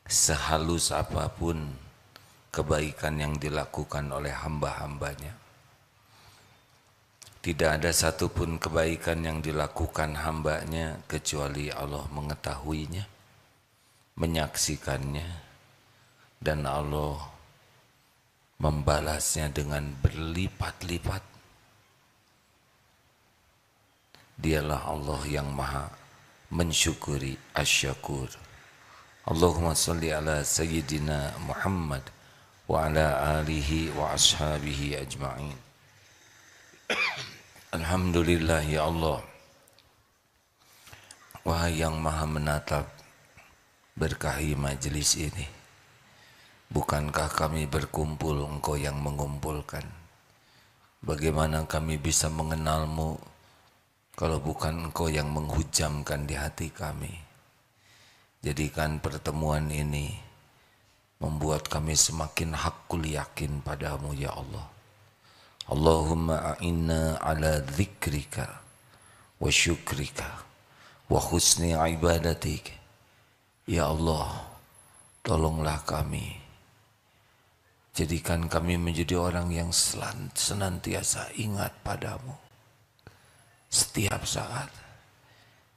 sehalus apapun kebaikan yang dilakukan oleh hamba-hambanya, tidak ada satupun kebaikan yang dilakukan hambanya kecuali Allah mengetahuinya, menyaksikannya, dan Allah membalasnya dengan berlipat-lipat. Dialah Allah yang maha mensyukuri, asyakur. Allahumma salli ala Sayyidina Muhammad wa ala alihi wa ashabihi ajma'in. Alhamdulillah ya Allah, wahai yang maha menatap, berkahi majlis ini. Bukankah kami berkumpul, Engkau yang mengumpulkan? Bagaimana kami bisa mengenalmu kalau bukan Engkau yang menghujamkan di hati kami? Jadikan pertemuan ini membuat kami semakin hakul yakin padamu ya Allah. Allahumma a'inna ala dzikrika wa syukrika wa husni ibadatik. Ya Allah, tolonglah kami. Jadikan kami menjadi orang yang senantiasa ingat padamu setiap saat,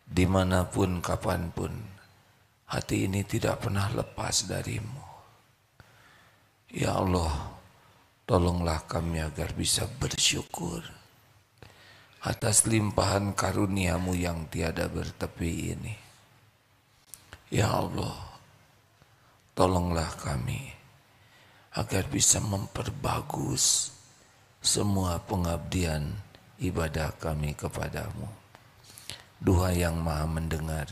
dimanapun, kapanpun. Hati ini tidak pernah lepas darimu. Ya Allah, tolonglah kami agar bisa bersyukur atas limpahan karuniamu yang tiada bertepi ini. Ya Allah, tolonglah kami agar bisa memperbagus semua pengabdian ibadah kami kepadamu. Duha yang maha mendengar,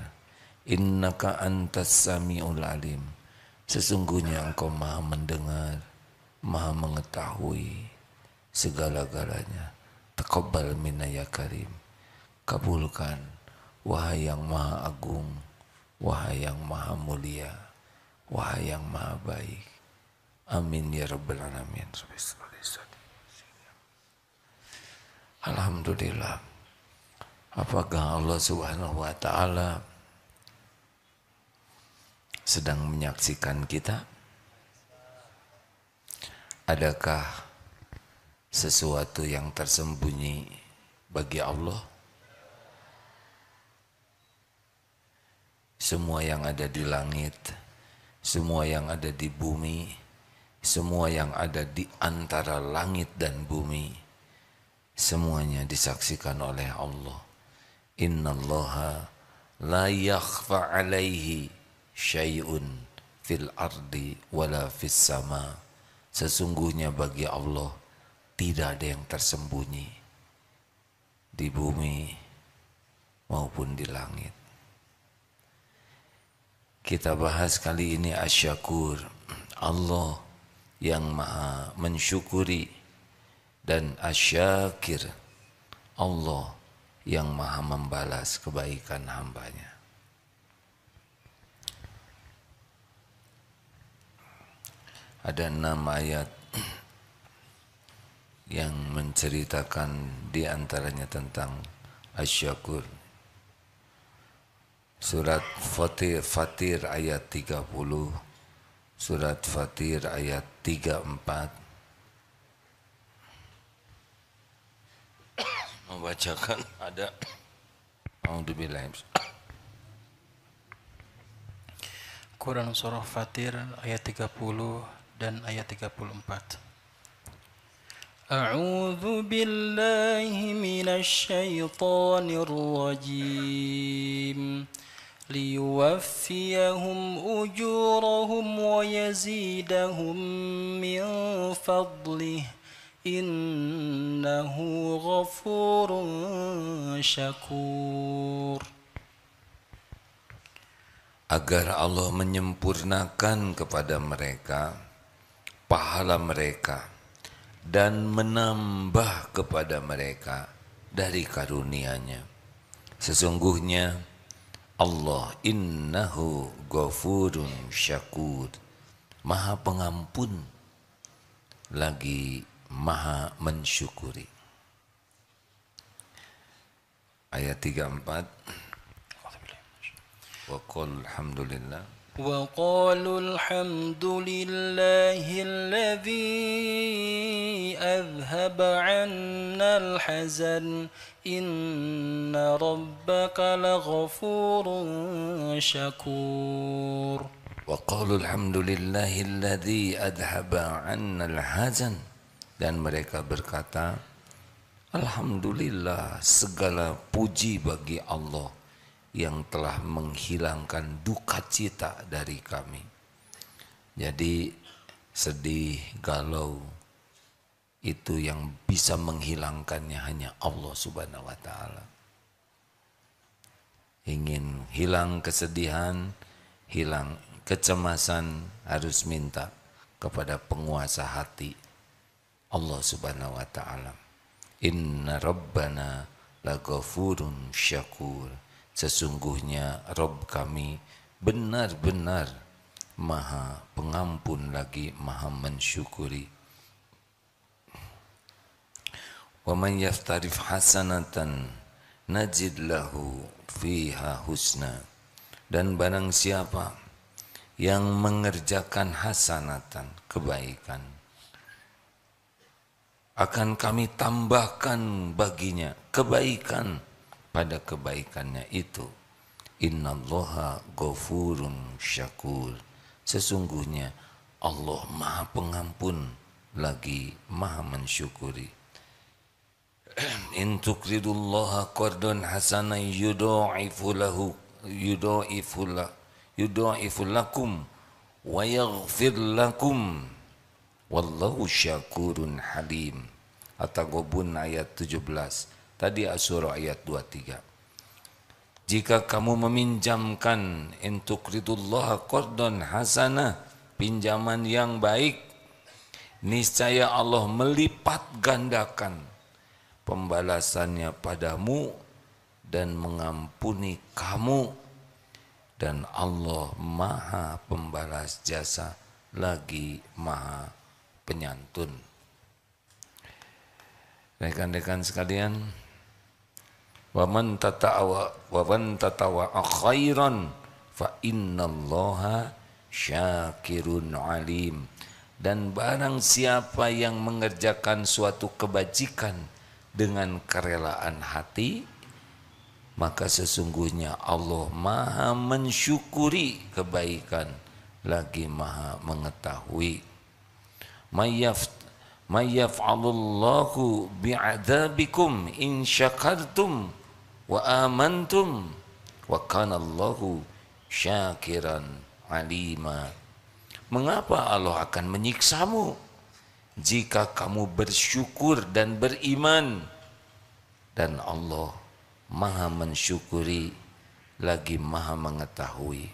innaka antas sami'ul alim. Sesungguhnya Engkau maha mendengar, maha mengetahui segala-galanya. Taqabbal minna ya karim. Kabulkan wahai yang maha agung, wahai yang maha mulia, wahai yang maha baik. Amin ya rabbal alamin. Alhamdulillah. Apakah Allah Subhanahu wa taala sedang menyaksikan kita? Adakah sesuatu yang tersembunyi bagi Allah? Semua yang ada di langit, semua yang ada di bumi, semua yang ada di antara langit dan bumi, semuanya disaksikan oleh Allah. Innallaha la yakhfa alaihi syai'un fil ardi wala fis sama. Sesungguhnya bagi Allah tidak ada yang tersembunyi di bumi maupun di langit. Kita bahas kali ini asyakur, Allah yang maha mensyukuri, dan asyakir, Allah yang maha membalas kebaikan hambanya. Ada 6 ayat yang menceritakan diantaranya tentang asyakur. Surat Fatir ayat 30, Surat Fatir ayat 34 membacakan ada Quran Surah Fatir ayat 30 dan ayat 34. A'udzu billahi minasy syaithanir rajim. Liyuwaffiyahum ujurahum wa yazidahum min fadlih. Innahu ghafurun syakur. Agar Allah menyempurnakan kepada mereka pahala mereka dan menambah kepada mereka dari karunia-Nya. Sesungguhnya Allah innahu ghafurun syakur, maha pengampun lagi maha mensyukuri. Ayat 34. Wa qul alhamdulillah وقالوا الحمد لله الذي أذهب عنا الحزن إن ربك لغفور شكور. وقالوا الحمد لله الذي أذهب عنا الحزن, dan mereka berkata, Alhamdulillah, segala puji bagi Allah yang telah menghilangkan duka cita dari kami. Jadi sedih, galau, itu yang bisa menghilangkannya hanya Allah Subhanahu wa ta'ala. Ingin hilang kesedihan, hilang kecemasan, harus minta kepada penguasa hati, Allah Subhanahu wa ta'ala. Inna rabbana laghafurun syakur. Sesungguhnya Rabb kami benar-benar maha pengampun lagi maha mensyukuri. Wa man yaftarif hasanatan najid lahu fiha husna. Dan barang siapa yang mengerjakan hasanatan, kebaikan, akan kami tambahkan baginya kebaikan pada kebaikannya itu. Innallaha ghafurun syakur. Sesungguhnya Allah maha pengampun lagi maha mensyukuri. In tuqridullaha qardan hasanan yudha'ifu lakum wa yaghfir lakum wallahu syakurun halim. At-Taghabun ayat 17. Tadi Asy-Syura ayat 23. Jika kamu meminjamkan, in tuqridullaha qardan hasanah, pinjaman yang baik, niscaya Allah melipat gandakan pembalasannya padamu dan mengampuni kamu, dan Allah maha pembalas jasa lagi maha penyantun. Rekan-rekan sekalian, wa man tatawa khairan fa innallaha syakirun alim. Dan barang siapa yang mengerjakan suatu kebajikan dengan kerelaan hati, maka sesungguhnya Allah maha mensyukuri kebaikan lagi maha mengetahui. Mayyaf'alullahu bi'adabikum in syakartum wa amantum wa kanallahu syakiran alima. Mengapa Allah akan menyiksamu jika kamu bersyukur dan beriman, dan Allah maha mensyukuri lagi maha mengetahui.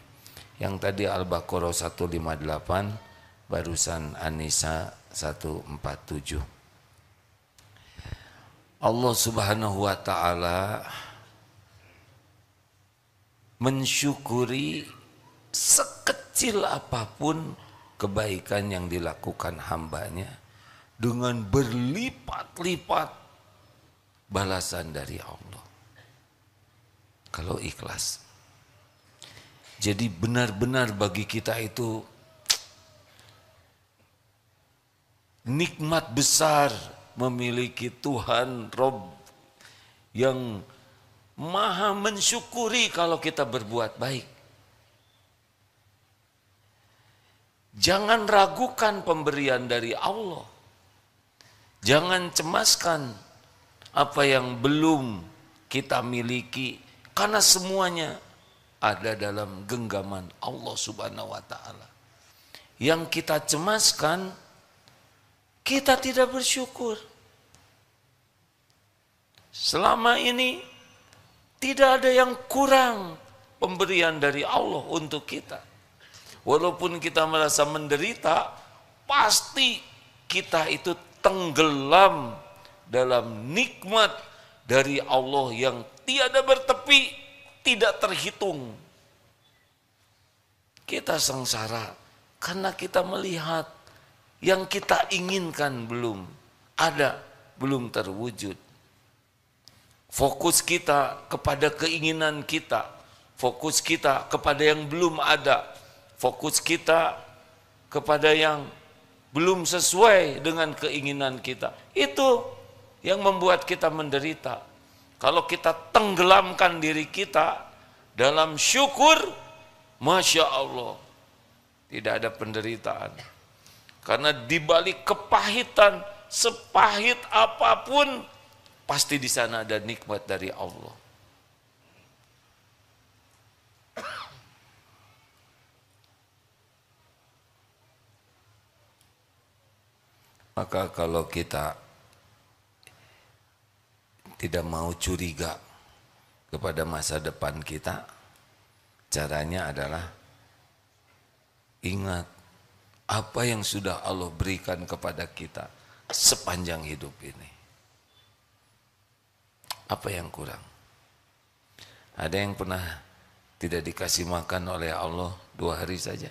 Yang tadi Al-Baqarah 158, barusan An-Nisa 147. Allah Subhanahu wa ta'ala mensyukuri sekecil apapun kebaikan yang dilakukan hambanya dengan berlipat-lipat balasan dari Allah kalau ikhlas. Jadi benar-benar bagi kita itu nikmat besar memiliki Tuhan Rabb yang maha mensyukuri kalau kita berbuat baik. Jangan ragukan pemberian dari Allah. Jangan cemaskan apa yang belum kita miliki, karena semuanya ada dalam genggaman Allah Subhanahu wa ta'ala. Yang kita cemaskan, kita tidak bersyukur. Selama ini tidak ada yang kurang pemberian dari Allah untuk kita. Walaupun kita merasa menderita, pasti kita itu tenggelam dalam nikmat dari Allah yang tiada bertepi, tidak terhitung. Kita sengsara karena kita melihat yang kita inginkan belum ada, belum terwujud. Fokus kita kepada keinginan kita, fokus kita kepada yang belum ada, fokus kita kepada yang belum sesuai dengan keinginan kita. Itu yang membuat kita menderita. Kalau kita tenggelamkan diri kita dalam syukur, Masya Allah, tidak ada penderitaan. Karena dibalik kepahitan, sepahit apapun, pasti di sana ada nikmat dari Allah. Maka kalau kita tidak mau curiga kepada masa depan kita, caranya adalah ingat apa yang sudah Allah berikan kepada kita sepanjang hidup ini. Apa yang kurang? Ada yang pernah tidak dikasih makan oleh Allah 2 hari saja?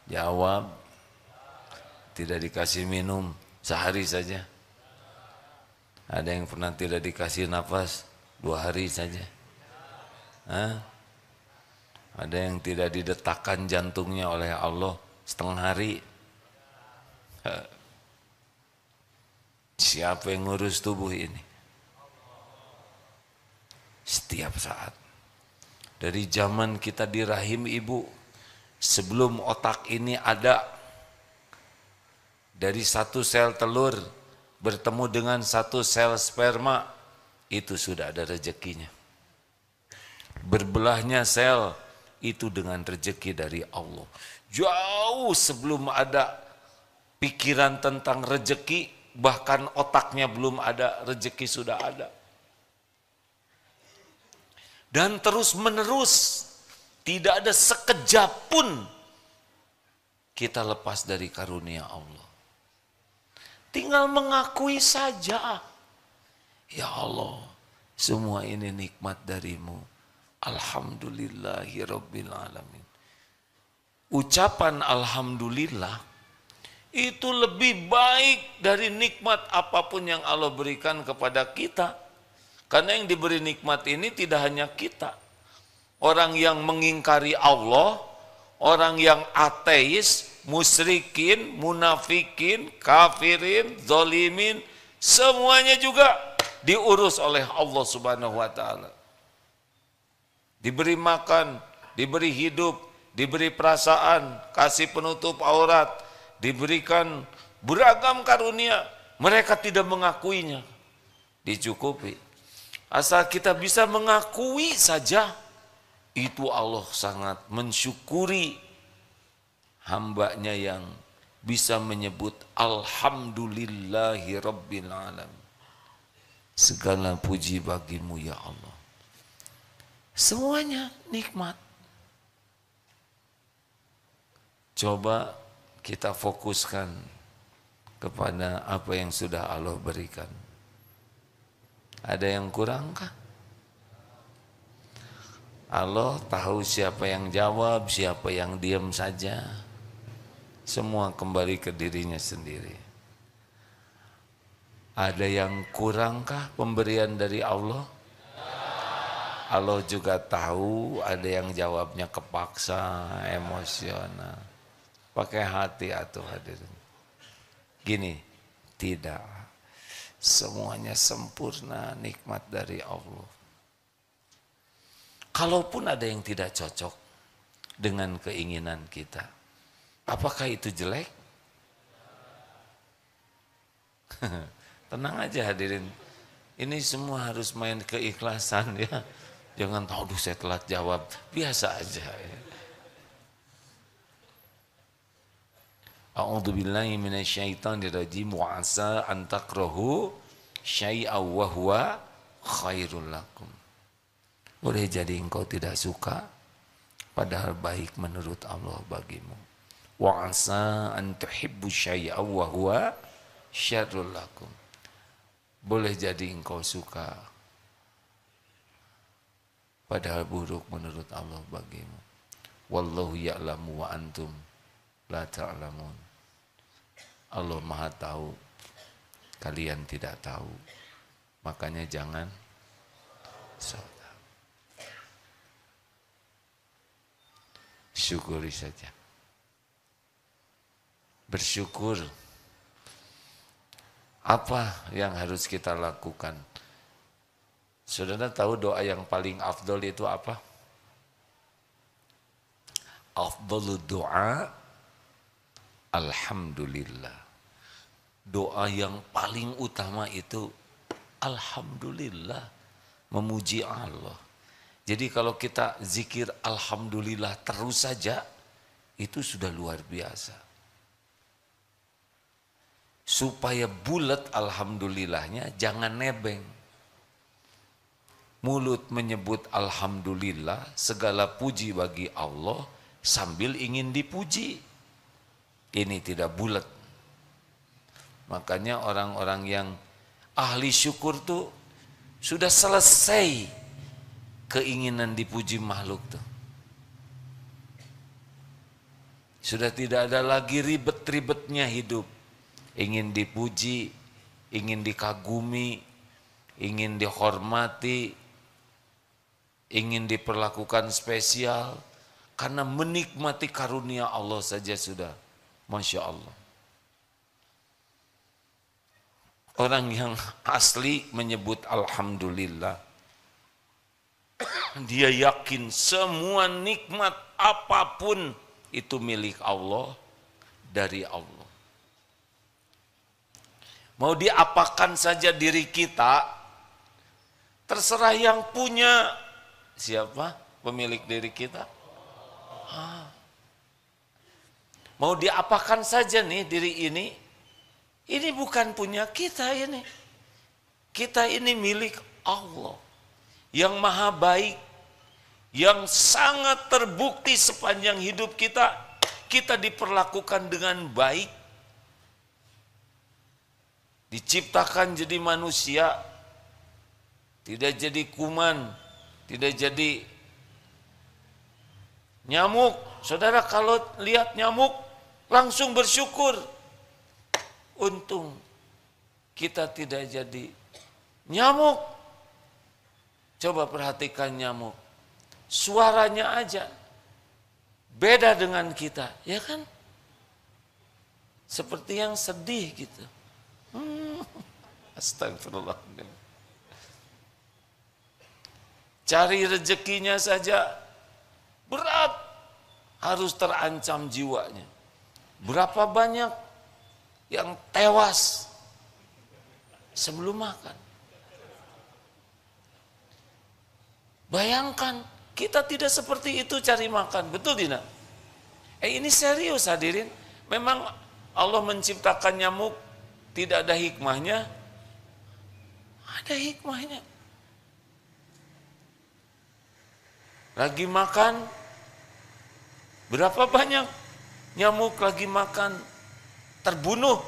Jawab. Tidak dikasih minum sehari saja? Ada yang pernah tidak dikasih nafas 2 hari saja? Hah? Ada yang tidak didetakkan jantungnya oleh Allah setengah hari? Siapa yang ngurus tubuh ini? Setiap saat. Dari zaman kita di rahim ibu, sebelum otak ini ada, dari 1 sel telur bertemu dengan 1 sel sperma, itu sudah ada rezekinya. Berbelahnya sel itu dengan rezeki dari Allah. Jauh sebelum ada pikiran tentang rezeki, bahkan otaknya belum ada, rezeki sudah ada. Dan terus menerus, tidak ada sekejap pun kita lepas dari karunia Allah. Tinggal mengakui saja, ya Allah, semua ini nikmat darimu. Alhamdulillahirabbil alamin. Ucapan alhamdulillah itu lebih baik dari nikmat apapun yang Allah berikan kepada kita. Karena yang diberi nikmat ini tidak hanya kita. Orang yang mengingkari Allah, orang yang ateis, musyrikin, munafikin, kafirin, zolimin, semuanya juga diurus oleh Allah Subhanahu wa taala. Diberi makan, diberi hidup, diberi perasaan, kasih penutup aurat, diberikan beragam karunia, mereka tidak mengakuinya. Dicukupi. Asal kita bisa mengakui saja, itu Allah sangat mensyukuri hambanya yang bisa menyebut Alhamdulillahi Rabbil Alamin. Segala puji bagimu ya Allah. Semuanya nikmat. Coba kita fokuskan kepada apa yang sudah Allah berikan. Ada yang kurangkah? Allah tahu siapa yang jawab, siapa yang diam saja. Semua kembali ke dirinya sendiri. Ada yang kurangkah pemberian dari Allah? Allah juga tahu ada yang jawabnya kepaksa, emosional. Pakai hati atuh hadirin. Gini, tidak. Semuanya sempurna, nikmat dari Allah. Kalaupun ada yang tidak cocok dengan keinginan kita, apakah itu jelek? Tenang aja hadirin. Ini semua harus main keikhlasan ya. Jangan tahu, aduh saya telat jawab. Biasa aja ya. A'udzubillahi minasyaitonirrajim wa asa an takrahu syai'aw wa huwa khairul lakum. Boleh jadi engkau tidak suka, padahal baik menurut Allah bagimu. Wa asa an tuhibbu syai'aw wa huwa syarrul lakum. Boleh jadi engkau suka, padahal buruk menurut Allah bagimu. Wallahu ya'lamu wa antum la ta'lamun. Allah Maha tahu, kalian tidak tahu. Makanya jangan syukuri saja. bersyukur. Apa yang harus kita lakukan? Saudara tahu doa yang paling afdol itu apa? Afdolud doa, alhamdulillah. Doa yang paling utama itu alhamdulillah, memuji Allah. Jadi kalau kita zikir alhamdulillah terus saja, itu sudah luar biasa. Supaya bulat alhamdulillahnya, jangan nebeng. Mulut menyebut alhamdulillah, segala puji bagi Allah sambil ingin dipuji. Ini tidak bulat. Makanya orang-orang yang ahli syukur tuh sudah selesai keinginan dipuji makhluk tuh. Sudah tidak ada lagi ribet-ribetnya hidup. Ingin dipuji, ingin dikagumi, ingin dihormati, ingin diperlakukan spesial, karena menikmati karunia Allah saja sudah, Masya Allah. Orang yang asli menyebut alhamdulillah, dia yakin semua nikmat apapun itu milik Allah, dari Allah. Mau diapakan saja diri kita, terserah yang punya. Siapa pemilik diri kita? Mau diapakan saja nih diri ini bukan punya kita ini. Kita ini milik Allah yang maha baik, yang sangat terbukti sepanjang hidup kita, kita diperlakukan dengan baik. Diciptakan jadi manusia, tidak jadi kuman, tidak jadi nyamuk. Saudara kalau lihat nyamuk langsung bersyukur. Untung kita tidak jadi nyamuk. Coba perhatikan nyamuk. Suaranya aja beda dengan kita, ya kan? Seperti yang sedih gitu. Astagfirullahaladzim. Cari rezekinya saja berat, harus terancam jiwanya. Berapa banyak yang tewas sebelum makan. Bayangkan, kita tidak seperti itu cari makan, betul tidak? Ini serius hadirin. Memang Allah menciptakan nyamuk tidak ada hikmahnya? Ada hikmahnya. Lagi makan, berapa banyak nyamuk lagi makan terbunuh?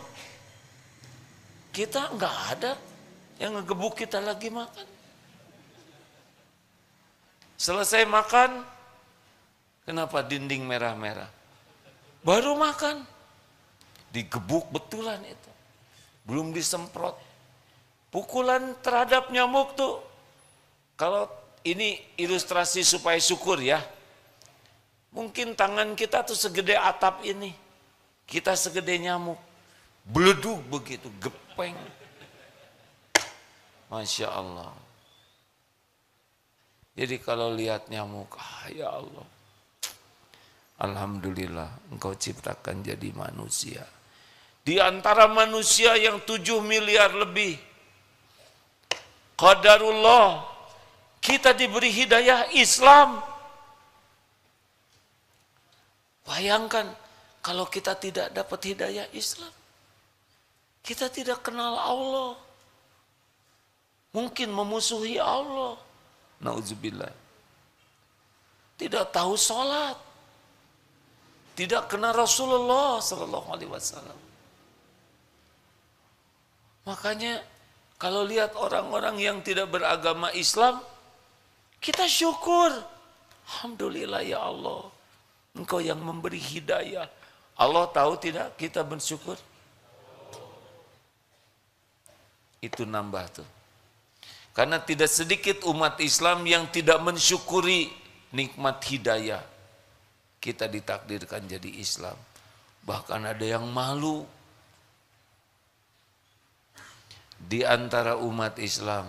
Kita enggak ada yang ngegebuk kita lagi makan. Selesai makan, kenapa dinding merah-merah? Baru makan, digebuk betulan itu. Belum disemprot. Pukulan terhadap nyamuk tuh, kalau ini ilustrasi supaya syukur ya. Mungkin tangan kita tuh segede atap ini. Kita segede nyamuk. Beleduk begitu, gepeng. Masya Allah. Jadi kalau lihat nyamuk, ya Allah. Alhamdulillah, engkau ciptakan jadi manusia. Di antara manusia yang 7 miliar lebih, qadarullah, kita diberi hidayah Islam. Bayangkan kalau kita tidak dapat hidayah Islam, kita tidak kenal Allah, mungkin memusuhi Allah, nauzubillah. Tidak tahu sholat, tidak kenal Rasulullah Sallallahu Alaihi Wasallam. Makanya kalau lihat orang-orang yang tidak beragama Islam, kita syukur. Alhamdulillah ya Allah, Engkau yang memberi hidayah. Allah tahu tidak kita bersyukur? Itu nambah tuh. Karena tidak sedikit umat Islam yang tidak mensyukuri nikmat hidayah. Kita ditakdirkan jadi Islam. Bahkan ada yang malu di antara umat Islam.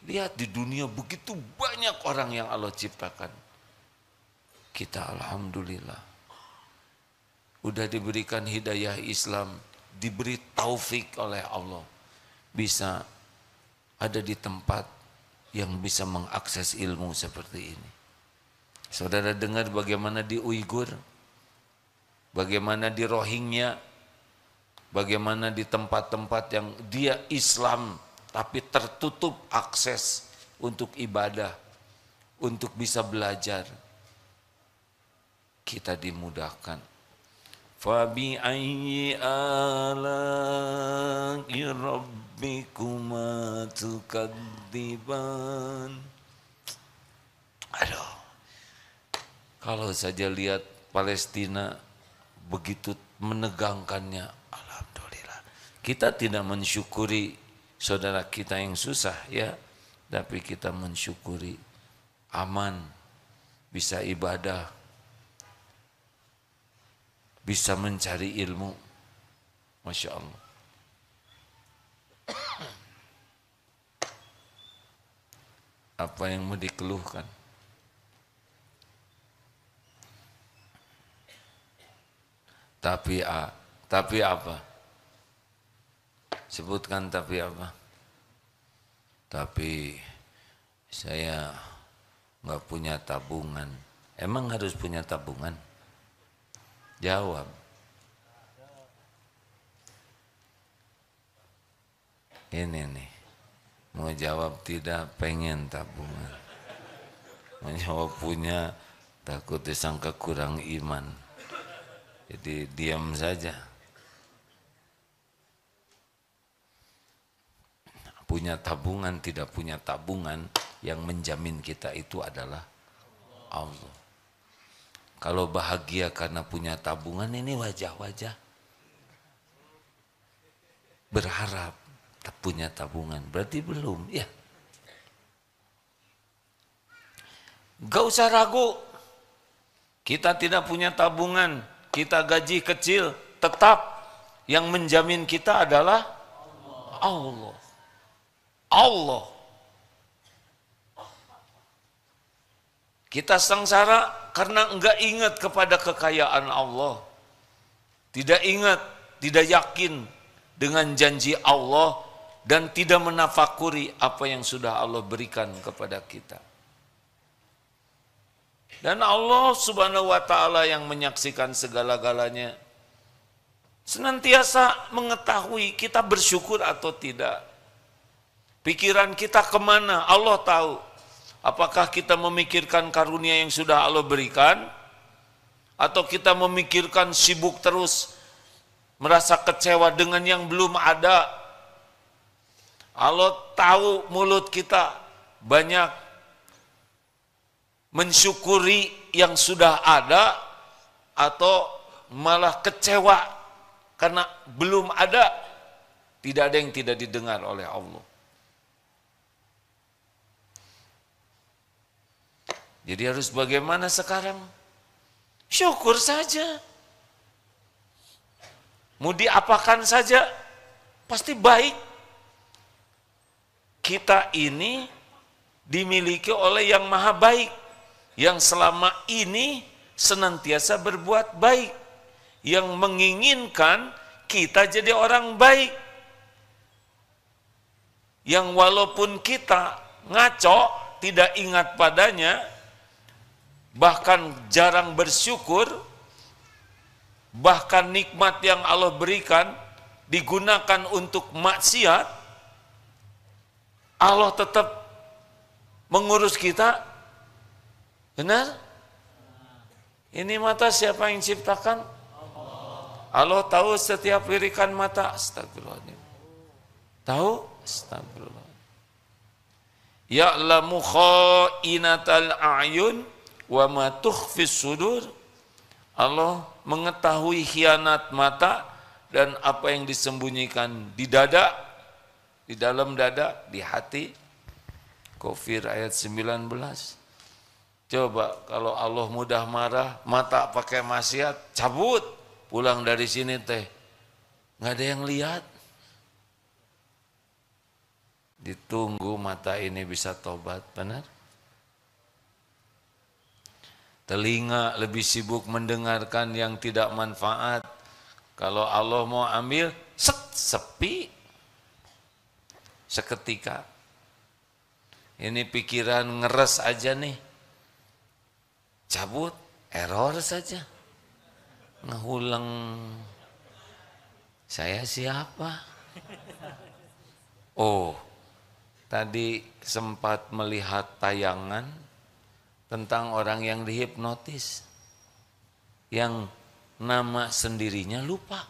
Lihat di dunia begitu banyak orang yang Allah ciptakan. Kita alhamdulillah udah diberikan hidayah Islam, diberi taufik oleh Allah, bisa ada di tempat yang bisa mengakses ilmu seperti ini. Saudara dengar bagaimana di Uighur, bagaimana di Rohingya, bagaimana di tempat-tempat yang dia Islam tapi tertutup akses untuk ibadah, untuk bisa belajar. Kita dimudahkan. Fabi ayyi ala'i rabbikuma tukadziban. Aduh, kalau saja lihat Palestina begitu menegangkannya, alhamdulillah. Kita tidak mensyukuri saudara kita yang susah ya, tapi kita mensyukuri aman, bisa ibadah, bisa mencari ilmu. Masya Allah. Apa yang mau dikeluhkan? Tapi apa? Sebutkan tapi apa? Tapi saya nggak punya tabungan. Emang harus punya tabungan? Jawab. Ini nih, mau jawab tidak pengen tabungan. Mau jawab punya, takut disangka kurang iman. Jadi diam saja. Punya tabungan, tidak punya tabungan, yang menjamin kita itu adalah Allah. Kalau bahagia karena punya tabungan, ini wajah-wajah berharap punya tabungan, berarti belum ya. Gak usah ragu, kita tidak punya tabungan, kita gaji kecil, tetap yang menjamin kita adalah Allah. Allah. Kita sengsara karena enggak ingat kepada kekayaan Allah. Tidak ingat, tidak yakin dengan janji Allah dan tidak menafakuri apa yang sudah Allah berikan kepada kita. Dan Allah Subhanahu wa taala yang menyaksikan segala-galanya senantiasa mengetahui kita bersyukur atau tidak. Pikiran kita kemana Allah tahu. Apakah kita memikirkan karunia yang sudah Allah berikan, atau kita memikirkan sibuk terus, merasa kecewa dengan yang belum ada. Allah tahu mulut kita banyak mensyukuri yang sudah ada, atau malah kecewa karena belum ada. Tidak ada yang tidak didengar oleh Allah. Jadi harus bagaimana sekarang? Syukur saja. Mau diapakan saja, pasti baik. Kita ini dimiliki oleh yang maha baik, yang selama ini senantiasa berbuat baik, yang menginginkan kita jadi orang baik, yang walaupun kita ngaco, tidak ingat padanya, bahkan jarang bersyukur, bahkan nikmat yang Allah berikan digunakan untuk maksiat, Allah tetap mengurus kita. Benar? Ini mata siapa yang ciptakan? Allah tahu setiap lirikan mata. Astagfirullahaladzim. Tahu? Astagfirullah. Ya'lamu kha'inatal a'yun wa ma tukhfis sudur. Allah mengetahui khianat mata dan apa yang disembunyikan di dada, di dalam dada, di hati. Kafir ayat 19. Coba kalau Allah mudah marah, mata pakai maksiat, cabut, pulang dari sini teh, nggak ada yang lihat. Ditunggu mata ini bisa tobat, benar? Telinga lebih sibuk mendengarkan yang tidak manfaat. Kalau Allah mau ambil, sepi. Seketika. Ini pikiran ngeres aja nih. Cabut, error saja. Ngehulang. Saya siapa? Oh, tadi sempat melihat tayangan tentang orang yang dihipnotis, yang nama sendirinya lupa.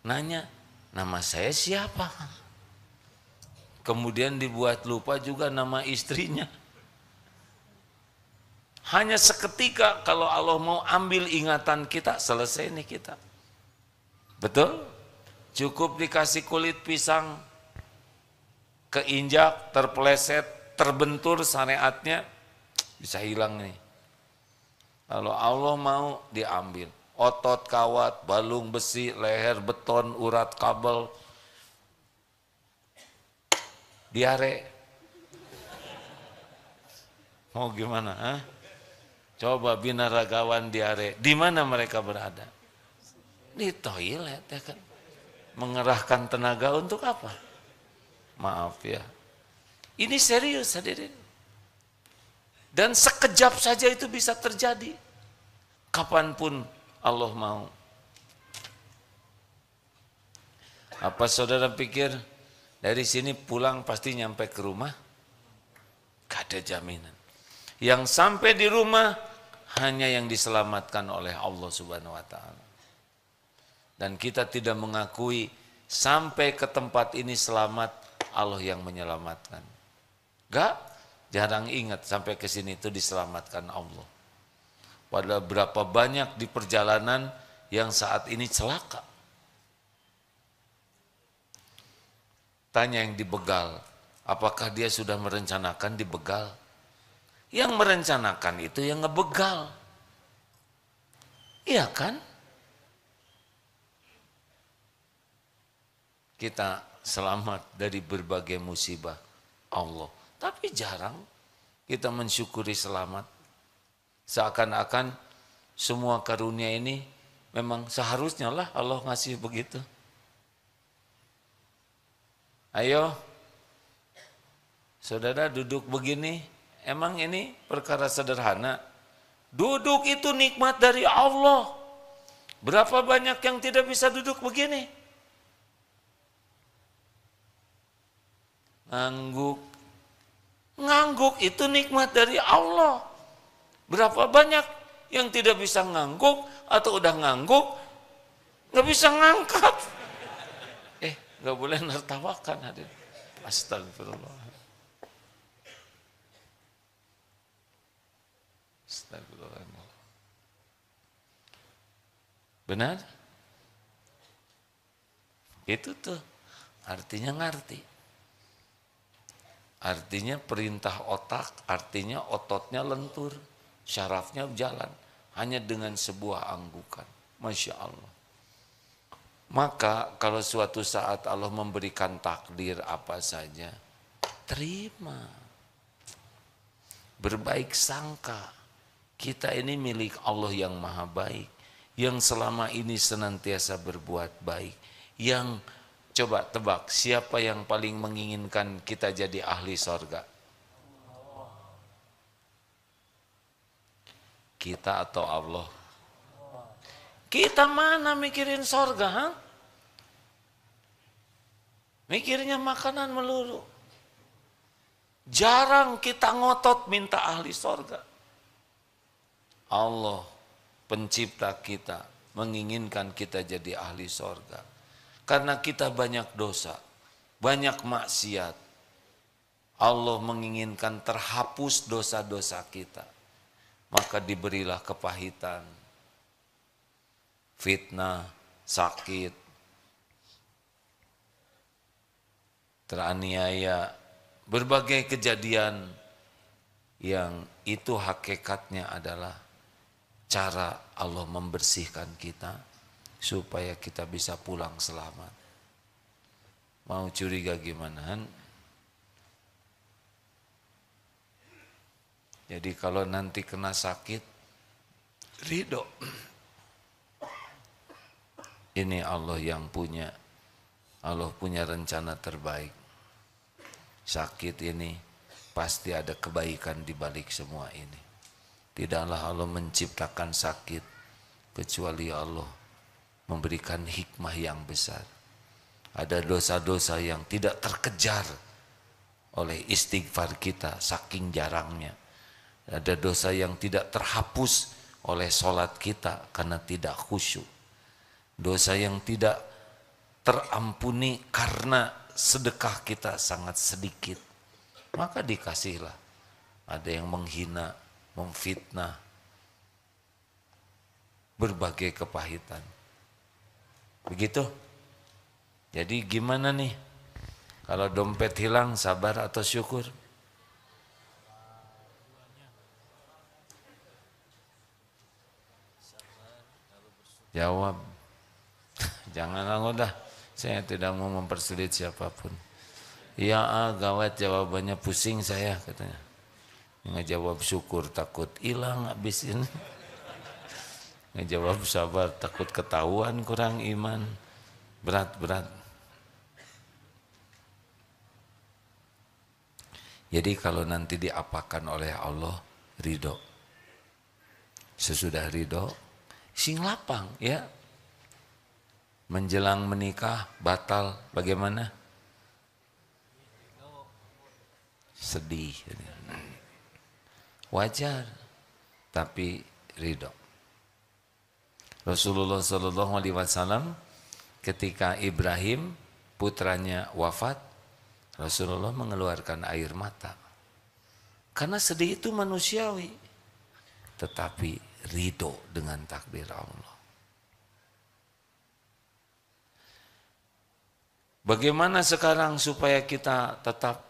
Nanya, nama saya siapa? Kemudian dibuat lupa juga nama istrinya. Hanya seketika kalau Allah mau ambil ingatan kita, selesai nih kita. Betul? Cukup dikasih kulit pisang, keinjak, terpeleset, terbentur syariatnya, bisa hilang nih. Kalau Allah mau diambil, otot kawat, balung besi, leher beton, urat kabel, diare. Mau gimana? Ha? Coba binaragawan diare, di mana mereka berada? Di toilet ya kan. Mengerahkan tenaga untuk apa? Maaf ya. Ini serius hadirin. Dan sekejap saja itu bisa terjadi. Kapanpun Allah mau. Apa saudara pikir dari sini pulang pasti nyampe ke rumah? Gak ada jaminan. Yang sampai di rumah hanya yang diselamatkan oleh Allah Subhanahu wa Ta'ala. Dan kita tidak mengakui sampai ke tempat ini selamat, Allah yang menyelamatkan. Gak? Jarang ingat sampai ke sini itu diselamatkan Allah. Padahal berapa banyak di perjalanan yang saat ini celaka. Tanya yang dibegal, apakah dia sudah merencanakan dibegal? Yang merencanakan itu yang ngebegal. Iya kan? Kita selamat dari berbagai musibah Allah. Tapi jarang kita mensyukuri selamat. Seakan-akan semua karunia ini memang seharusnya lah Allah ngasih begitu. Ayo, saudara duduk begini, emang ini perkara sederhana. Duduk itu nikmat dari Allah. Berapa banyak yang tidak bisa duduk begini? Ngangguk itu nikmat dari Allah. Berapa banyak yang tidak bisa ngangguk atau udah ngangguk nggak bisa ngangkat. Nggak boleh nertawakan hadir. Astagfirullah. Astagfirullah. Benar? Itu tuh artinya ngerti. Artinya perintah otak, artinya ototnya lentur, syarafnya jalan, hanya dengan sebuah anggukan. Masya Allah. Maka kalau suatu saat Allah memberikan takdir apa saja, terima. Berbaik sangka, kita ini milik Allah yang maha baik, yang selama ini senantiasa berbuat baik, yang coba tebak, siapa yang paling menginginkan kita jadi ahli sorga? Kita atau Allah? Kita mana mikirin sorga? Ha? Mikirnya makanan melulu. Jarang kita ngotot minta ahli sorga. Allah, pencipta kita, menginginkan kita jadi ahli sorga. Karena kita banyak dosa, banyak maksiat. Allah menginginkan terhapus dosa-dosa kita. Maka diberilah kepahitan, fitnah, sakit, teraniaya, berbagai kejadian yang itu hakikatnya adalah cara Allah membersihkan kita supaya kita bisa pulang selamat. Mau curiga gimana? Jadi kalau nanti kena sakit, ridho. Ini Allah yang punya. Allah punya rencana terbaik. Sakit ini pasti ada kebaikan di balik semua ini. Tidaklah Allah menciptakan sakit kecuali Allah memberikan hikmah yang besar. Ada dosa-dosa yang tidak terkejar oleh istighfar kita saking jarangnya. Ada dosa yang tidak terhapus oleh sholat kita karena tidak khusyuk. Dosa yang tidak terampuni karena sedekah kita sangat sedikit. Maka dikasihlah. Ada yang menghina, memfitnah, berbagai kepahitan. Begitu. Jadi gimana nih? Kalau dompet hilang, sabar atau syukur? Jawab. Jangan udah. Saya tidak mau mempersulit siapapun. Ya gawat jawabannya, pusing saya katanya. Ngejawab syukur takut hilang habis ini. Ngejawab sabar takut ketahuan kurang iman. Berat. Jadi kalau nanti diapakan oleh Allah, ridho. Sesudah ridho, sing lapang ya. Menjelang menikah batal bagaimana? Sedih. Wajar, tapi ridho. Rasulullah SAW ketika Ibrahim putranya wafat, Rasulullah mengeluarkan air mata. Karena sedih itu manusiawi, tetapi ridho dengan takdir Allah. Bagaimana sekarang supaya kita tetap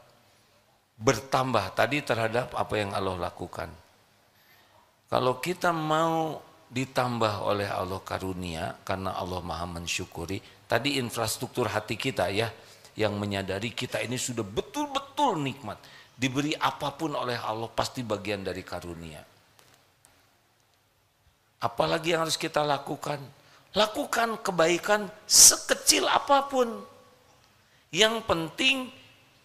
bertambah tadi terhadap apa yang Allah lakukan? Kalau kita mau ditambah oleh Allah karunia, karena Allah maha mensyukuri, tadi infrastruktur hati kita ya, yang menyadari kita ini sudah betul-betul nikmat. Diberi apapun oleh Allah pasti bagian dari karunia. Apalagi yang harus kita lakukan? Lakukan kebaikan sekecil apapun. Yang penting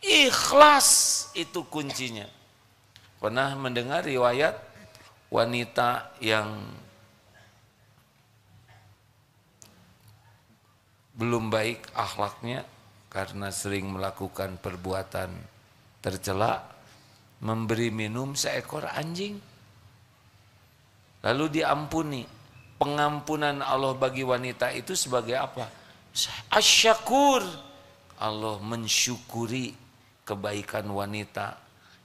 ikhlas, itu kuncinya. Pernah mendengar riwayat wanita yang belum baik akhlaknya karena sering melakukan perbuatan tercela, memberi minum seekor anjing, lalu diampuni. Pengampunan Allah bagi wanita itu sebagai apa? Asyakur. Allah mensyukuri kebaikan wanita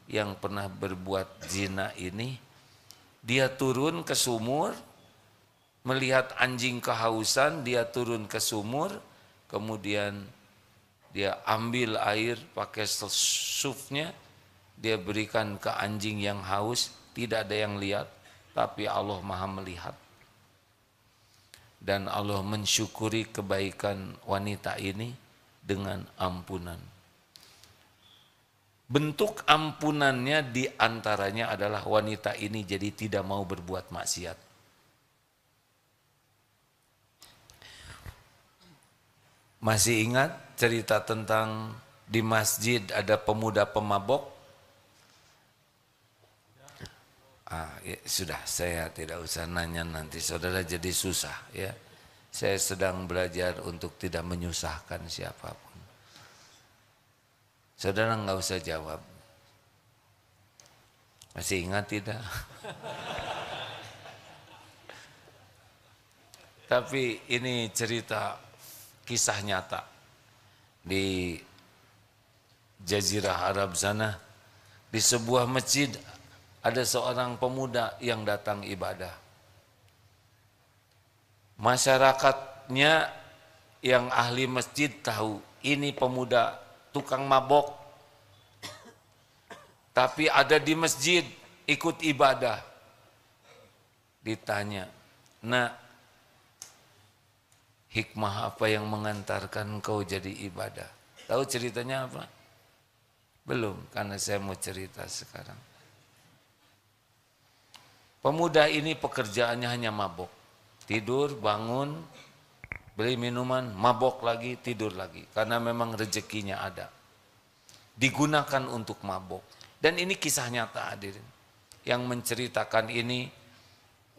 yang pernah berbuat zina ini. Dia turun ke sumur, melihat anjing kehausan, dia turun ke sumur, kemudian dia ambil air pakai sufnya, dia berikan ke anjing yang haus. Tidak ada yang lihat, tapi Allah maha melihat. Dan Allah mensyukuri kebaikan wanita ini dengan ampunan. Bentuk ampunannya diantaranya adalah wanita ini jadi tidak mau berbuat maksiat. Masih ingat cerita tentang di masjid ada pemuda pemabok? Ya, sudah, saya tidak usah nanya nanti, saudara jadi susah ya. Saya sedang belajar untuk tidak menyusahkan siapapun. Saudara nggak usah jawab. Masih ingat tidak? Tapi ini cerita kisah nyata. Di Jazirah Arab sana, di sebuah masjid ada seorang pemuda yang datang ibadah. Masyarakatnya yang ahli masjid tahu ini pemuda tukang mabok, tapi ada di masjid ikut ibadah. Ditanya, nak, hikmah apa yang mengantarkan kau jadi ibadah? Tahu ceritanya apa? Belum, karena saya mau cerita sekarang. Pemuda ini pekerjaannya hanya mabok. Tidur, bangun, beli minuman, mabok lagi, tidur lagi. Karena memang rezekinya ada. Digunakan untuk mabok. Dan ini kisah nyata, hadirin. Yang menceritakan ini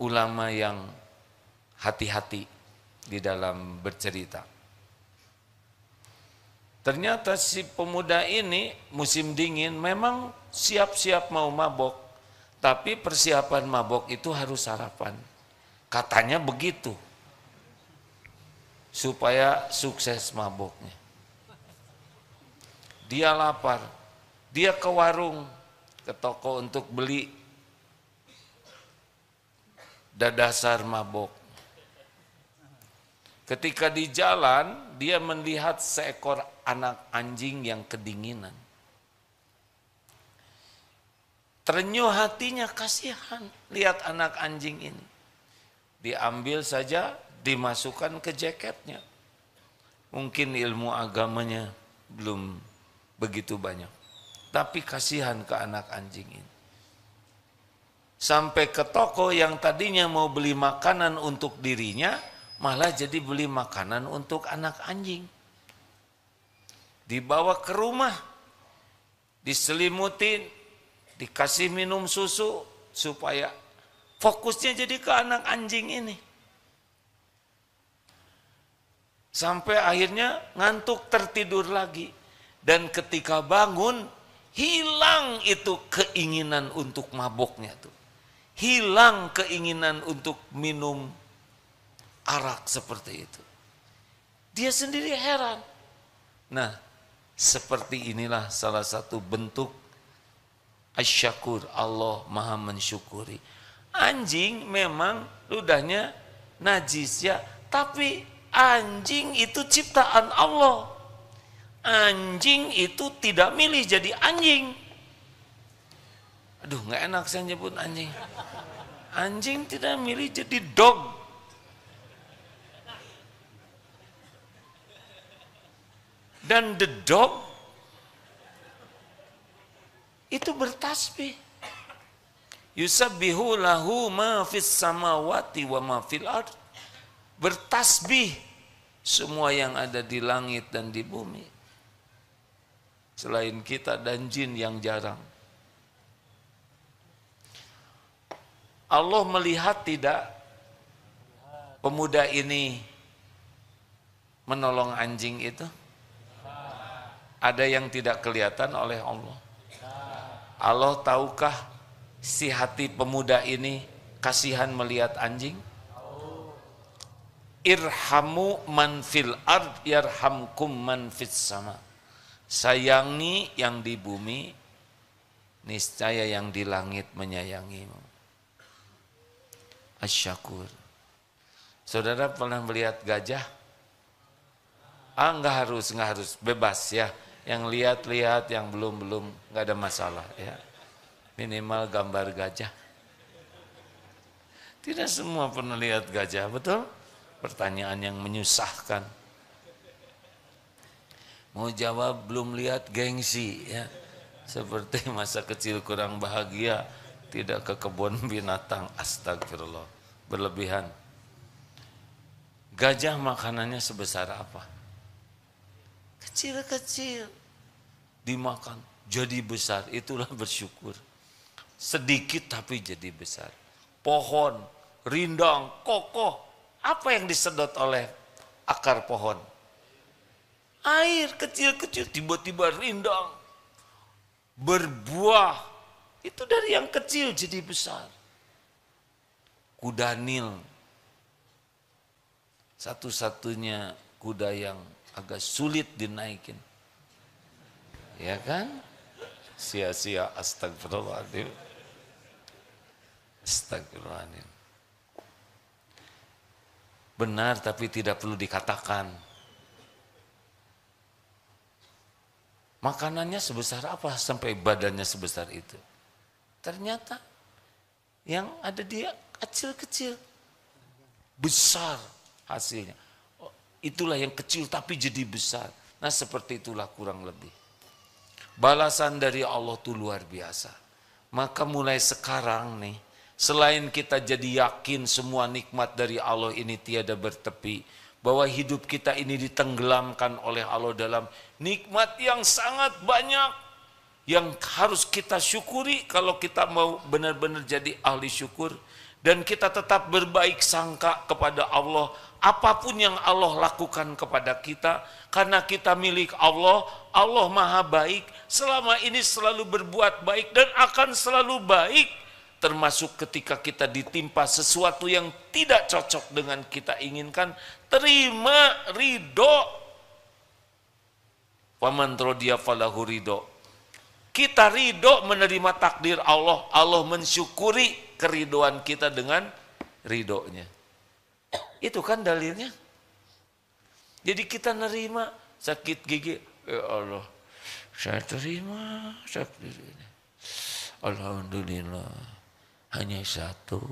ulama yang hati-hati di dalam bercerita. Ternyata si pemuda ini musim dingin memang siap-siap mau mabok. Tapi persiapan mabok itu harus sarapan. Katanya begitu. Supaya sukses maboknya. Dia lapar. Dia ke warung, ke toko untuk beli dadasar mabok. Ketika di jalan, dia melihat seekor anak anjing yang kedinginan. Terenyuh hatinya, kasihan lihat anak anjing ini. Diambil saja, dimasukkan ke jaketnya. Mungkin ilmu agamanya belum begitu banyak. Tapi kasihan ke anak anjing ini. Sampai ke toko yang tadinya mau beli makanan untuk dirinya, malah jadi beli makanan untuk anak anjing. Dibawa ke rumah, diselimutin, dikasih minum susu, supaya fokusnya jadi ke anak anjing ini. Sampai akhirnya ngantuk, tertidur lagi. Dan ketika bangun, hilang itu keinginan untuk maboknya tuh. Hilang keinginan untuk minum arak seperti itu. Dia sendiri heran. Nah, seperti inilah salah satu bentuk asyakur, Allah maha mensyukuri. Anjing memang ludahnya najis ya, tapi anjing itu ciptaan Allah. Anjing itu tidak milih jadi anjing. Aduh, nggak enak saya nyebut anjing. Anjing tidak milih jadi dog. Dan the dog itu bertasbih. Yusabbihu lahu ma fis samawati wa ma fil ard. Bertasbih semua yang ada di langit dan di bumi. Selain kita dan jin yang jarang. Allah melihat tidak pemuda ini menolong anjing itu? Ada yang tidak kelihatan oleh Allah. Allah tahukah si hati pemuda ini kasihan melihat anjing? Irhamu man fil ard yarhamkum man fis sama. Sayangi yang di bumi, niscaya yang di langit menyayangimu. Asyakur. Saudara pernah melihat gajah? Enggak harus, bebas ya. Yang lihat-lihat, yang belum, enggak ada masalah ya. Minimal gambar gajah. Tidak semua pernah lihat gajah, betul? Pertanyaan yang menyusahkan. Mau jawab belum lihat, gengsi ya. Seperti masa kecil kurang bahagia, tidak ke kebun binatang, astagfirullah, berlebihan. Gajah makanannya sebesar apa? Kecil-kecil, dimakan jadi besar, itulah bersyukur. Sedikit tapi jadi besar. Pohon, rindang, kokoh, apa yang disedot oleh akar pohon? Air kecil-kecil, tiba-tiba rindang, berbuah. Itu dari yang kecil jadi besar. Kuda Nil, satu-satunya kuda yang agak sulit dinaikin. Ya kan? Sia-sia, astagfirullahaladzim. Astagfirullahaladzim. Benar tapi tidak perlu dikatakan. Makanannya sebesar apa sampai badannya sebesar itu? Ternyata yang ada dia kecil-kecil, besar hasilnya. Itulah yang kecil tapi jadi besar. Nah seperti itulah kurang lebih. Balasan dari Allah itu luar biasa. Maka mulai sekarang nih, selain kita jadi yakin semua nikmat dari Allah ini tiada bertepi, bahwa hidup kita ini ditenggelamkan oleh Allah dalam nikmat yang sangat banyak, yang harus kita syukuri kalau kita mau benar-benar jadi ahli syukur. Dan kita tetap berbaik sangka kepada Allah, apapun yang Allah lakukan kepada kita, karena kita milik Allah. Allah maha baik, selama ini selalu berbuat baik dan akan selalu baik, termasuk ketika kita ditimpa sesuatu yang tidak cocok dengan kita inginkan, terima, ridho. Faman radiya falahu ridho. Kita ridho menerima takdir Allah, Allah mensyukuri keridoan kita dengan ridhonya. Itu kan dalilnya. Jadi kita nerima sakit gigi, ya Allah, saya terima sakit gigi. Alhamdulillah, hanya satu.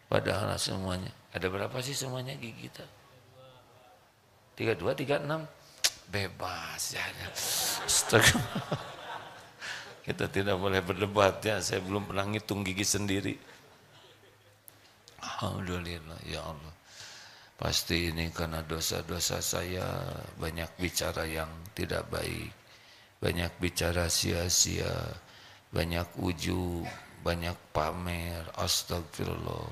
Padahal semuanya, ada berapa sih semuanya gigi kita? 32, 36, bebas ya. Astagfirullah. Kita tidak boleh berdebat ya, saya belum pernah ngitung gigi sendiri. Alhamdulillah ya Allah. Pasti ini karena dosa-dosa saya, banyak bicara yang tidak baik, banyak bicara sia-sia, banyak ujub, banyak pamer, astagfirullah,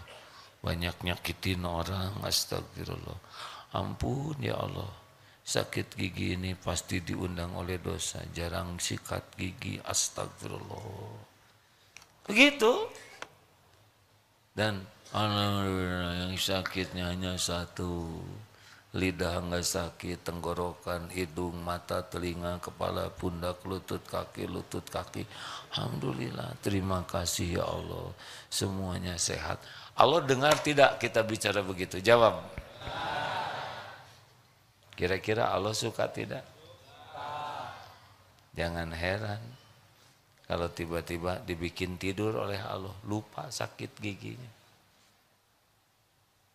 banyak nyakitin orang, astagfirullah. Ampun ya Allah. Sakit gigi ini pasti diundang oleh dosa, jarang sikat gigi, astagfirullah. Begitu. Dan alhamdulillah yang sakitnya hanya satu. Lidah enggak sakit, tenggorokan, hidung, mata, telinga, kepala, pundak, lutut, kaki. Alhamdulillah, terima kasih ya Allah. Semuanya sehat. Allah dengar tidak kita bicara begitu? Jawab. Kira-kira Allah suka tidak? Jangan heran kalau tiba-tiba dibikin tidur oleh Allah, lupa sakit giginya.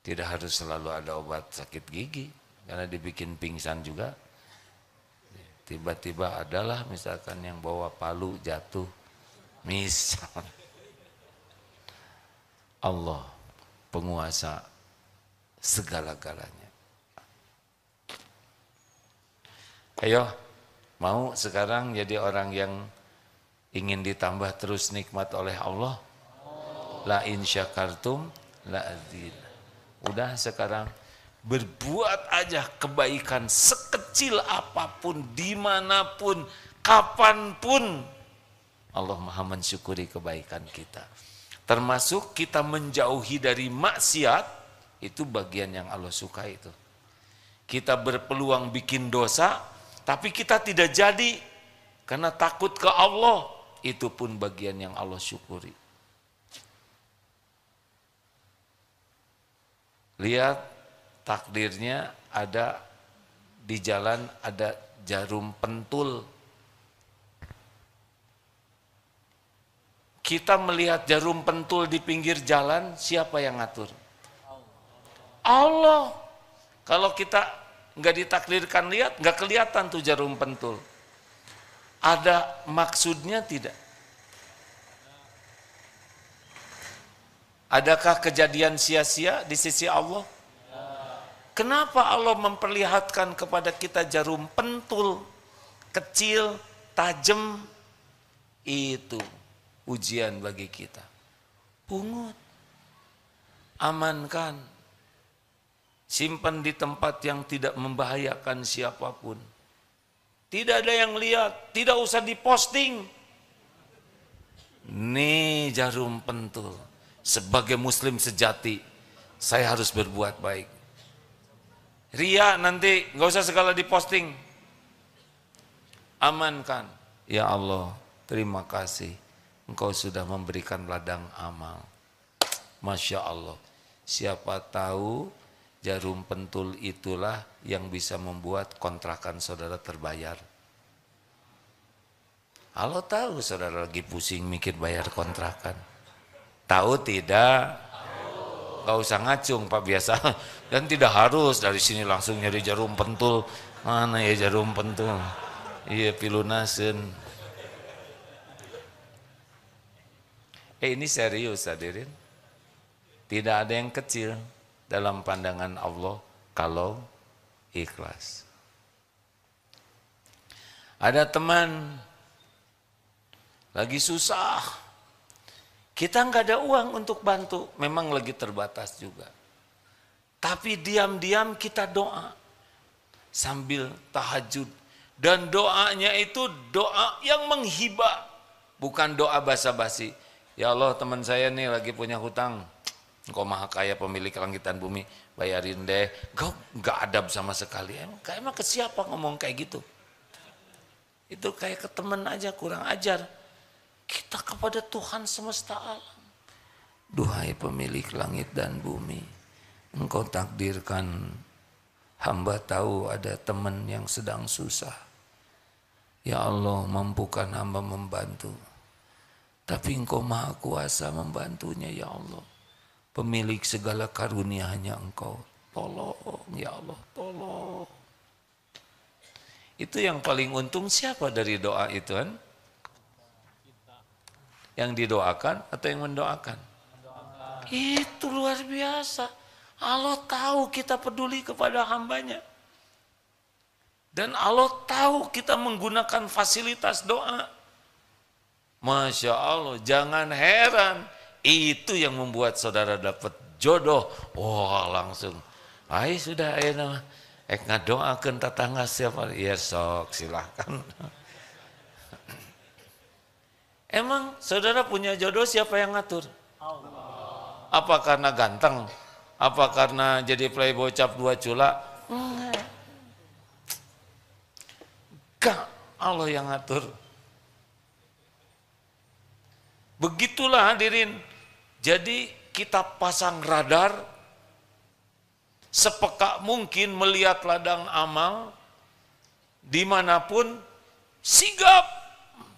Tidak harus selalu ada obat sakit gigi, karena dibikin pingsan juga. Tiba-tiba adalah misalkan yang bawa palu jatuh, misal. Allah penguasa segala-galanya. Ayo, mau sekarang jadi orang yang ingin ditambah terus nikmat oleh Allah? La in syakartum la adzid. Udah sekarang berbuat aja kebaikan sekecil apapun, dimanapun, kapanpun. Allah maha mensyukuri kebaikan kita. Termasuk kita menjauhi dari maksiat, itu bagian yang Allah suka itu. Kita berpeluang bikin dosa, tapi kita tidak jadi karena takut ke Allah, itu pun bagian yang Allah syukuri. Lihat takdirnya, ada di jalan ada jarum pentul. Kita melihat jarum pentul di pinggir jalan, siapa yang ngatur? Allah. Kalau kita nggak ditakdirkan lihat, nggak kelihatan tuh jarum pentul. Ada maksudnya tidak? Adakah kejadian sia-sia di sisi Allah? Kenapa Allah memperlihatkan kepada kita jarum pentul kecil, tajam? Itu ujian bagi kita. Pungut, amankan. Simpan di tempat yang tidak membahayakan siapapun. Tidak ada yang lihat, tidak usah diposting. Nih jarum pentul. Sebagai muslim sejati, saya harus berbuat baik. Ria nanti nggak usah segala diposting. Amankan. Ya Allah, terima kasih. Engkau sudah memberikan ladang amal. Masya Allah. Siapa tahu jarum pentul itulah yang bisa membuat kontrakan saudara terbayar. Allah tahu saudara lagi pusing mikir bayar kontrakan. Tahu tidak? Gak usah ngacung Pak biasa. Dan tidak harus dari sini langsung nyari jarum pentul. Mana ya jarum pentul? Iya pilunasen. Ini serius hadirin. Tidak ada yang kecil dalam pandangan Allah kalau ikhlas. Ada teman lagi susah, kita nggak ada uang untuk bantu, memang lagi terbatas juga. Tapi diam-diam kita doa sambil tahajud, dan doanya itu doa yang menghibah, bukan doa basa-basi. Ya Allah, teman saya nih lagi punya hutang, Engkau maha kaya pemilik langit dan bumi, bayarin deh. Kau nggak adab sama sekali. Emang ke siapa ngomong kayak gitu? Itu kayak ke teman aja, kurang ajar. Kita kepada Tuhan semesta alam. Duhai pemilik langit dan bumi, Engkau takdirkan hamba tahu ada teman yang sedang susah. Ya Allah, mampukan hamba membantu. Tapi Engkau maha kuasa membantunya ya Allah. Pemilik segala karunia hanya Engkau. Tolong ya Allah, tolong. Itu yang paling untung siapa dari doa itu kan? Yang didoakan atau yang mendoakan? Itu luar biasa. Allah tahu kita peduli kepada hambanya. Dan Allah tahu kita menggunakan fasilitas doa. Masya Allah, jangan heran. Itu yang membuat saudara dapat jodoh. Wah langsung. Ay sudah ayo ngadoakeun tetangga siapa? Ya sok silahkan. Emang saudara punya jodoh siapa yang ngatur? Allah. Apa karena ganteng? Apa karena jadi playboy cap 2 cula? Enggak, Allah yang ngatur. Begitulah hadirin. Jadi kita pasang radar, sepeka mungkin melihat ladang amal, dimanapun, sigap.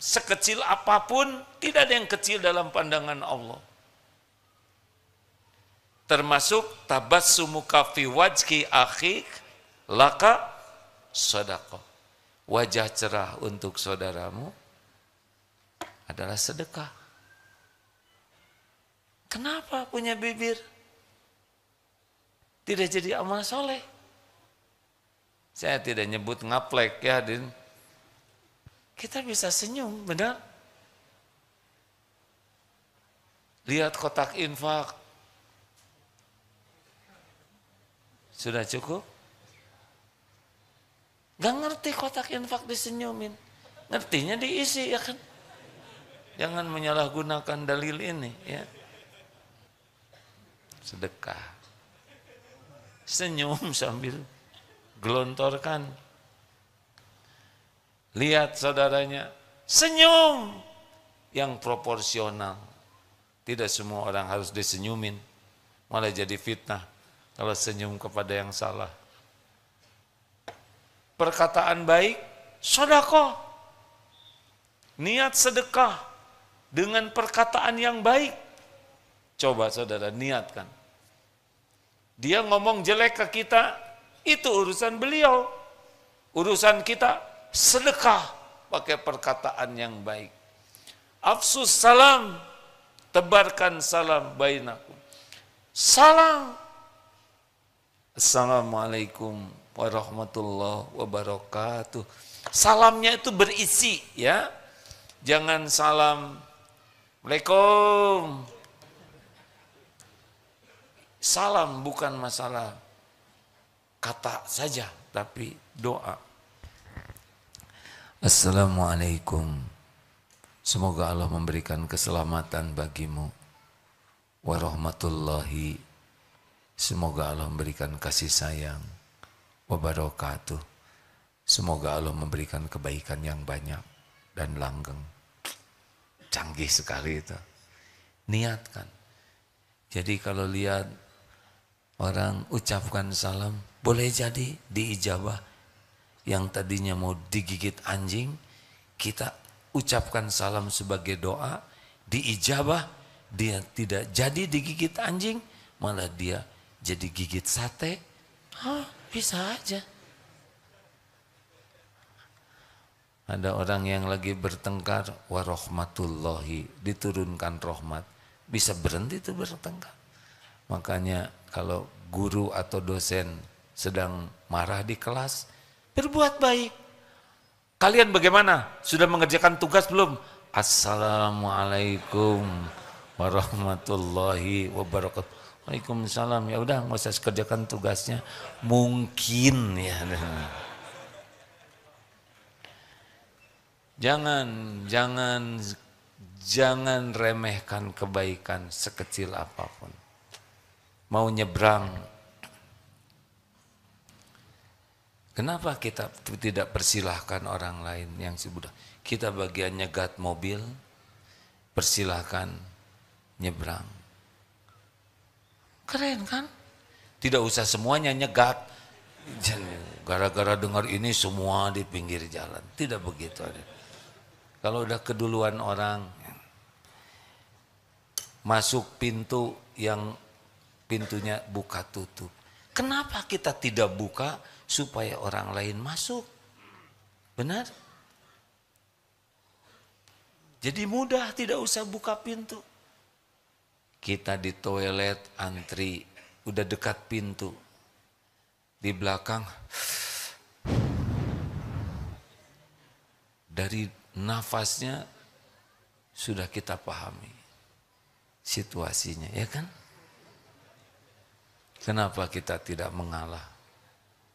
Sekecil apapun, tidak ada yang kecil dalam pandangan Allah. Termasuk tabassumuka fi wajhi akhik laka sedekah. Wajah cerah untuk saudaramu adalah sedekah. Kenapa punya bibir tidak jadi amal soleh? Saya tidak nyebut ngaplek ya, Din. Kita bisa senyum, benar? Lihat kotak infak. Sudah cukup? Gak ngerti kotak infak disenyumin. Ngertinya diisi ya kan? Jangan menyalahgunakan dalil ini ya. Sedekah. Senyum sambil gelontorkan. Lihat saudaranya, senyum yang proporsional. Tidak semua orang harus disenyumin, malah jadi fitnah kalau senyum kepada yang salah. Perkataan baik, sedekah. Niat sedekah dengan perkataan yang baik. Coba saudara niatkan. Dia ngomong jelek ke kita, itu urusan beliau. Urusan kita sedekah pakai perkataan yang baik. Afsus salam, tebarkan salam bainakum. Salam. Assalamualaikum warahmatullahi wabarakatuh. Salamnya itu berisi ya. Jangan salam Waalaikum. Salam bukan masalah kata saja, tapi doa. Assalamualaikum. Semoga Allah memberikan keselamatan bagimu. Warahmatullahi. Semoga Allah memberikan kasih sayang. Wabarakatuh. Semoga Allah memberikan kebaikan yang banyak dan langgeng. Canggih sekali itu. Niatkan. Jadi kalau lihat orang ucapkan salam, boleh jadi diijabah. Yang tadinya mau digigit anjing, kita ucapkan salam sebagai doa, diijabah, dia tidak jadi digigit anjing, malah dia jadi gigit sate. Bisa aja. Ada orang yang lagi bertengkar, warahmatullahi, diturunkan rahmat, bisa berhenti itu bertengkar. Makanya kalau guru atau dosen sedang marah di kelas, berbuat baik. Kalian bagaimana? Sudah mengerjakan tugas belum? Assalamualaikum warahmatullahi wabarakatuh. Waalaikumsalam. Ya udah, nggak usah kerjakan tugasnya. Mungkin ya. Jangan remehkan kebaikan sekecil apapun. Mau nyebrang, kenapa kita tidak persilahkan orang lain yang sudah kita bagian nyegat mobil, persilahkan nyebrang. Keren kan? Tidak usah semuanya nyegat. Gara-gara dengar ini semua di pinggir jalan. Tidak begitu. Kalau udah keduluan orang, masuk pintu yang pintunya buka tutup. Kenapa kita tidak buka supaya orang lain masuk? Benar? Jadi mudah, tidak usah buka pintu. Kita di toilet antri, udah dekat pintu. Di belakang, dari nafasnya sudah kita pahami situasinya, ya kan? Kenapa kita tidak mengalah?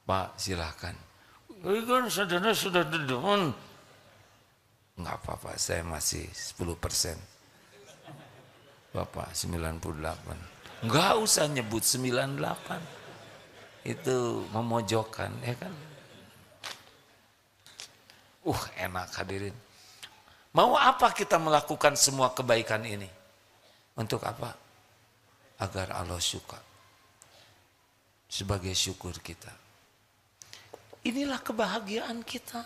Pak, silahkan. Kan saudara sudah dedon. Enggak apa-apa, saya masih 10%. Bapak 98. Enggak usah nyebut 98. Itu memojokkan, ya kan? Enak hadirin. Mau apa kita melakukan semua kebaikan ini? Untuk apa? Agar Allah suka. Sebagai syukur kita. Inilah kebahagiaan kita.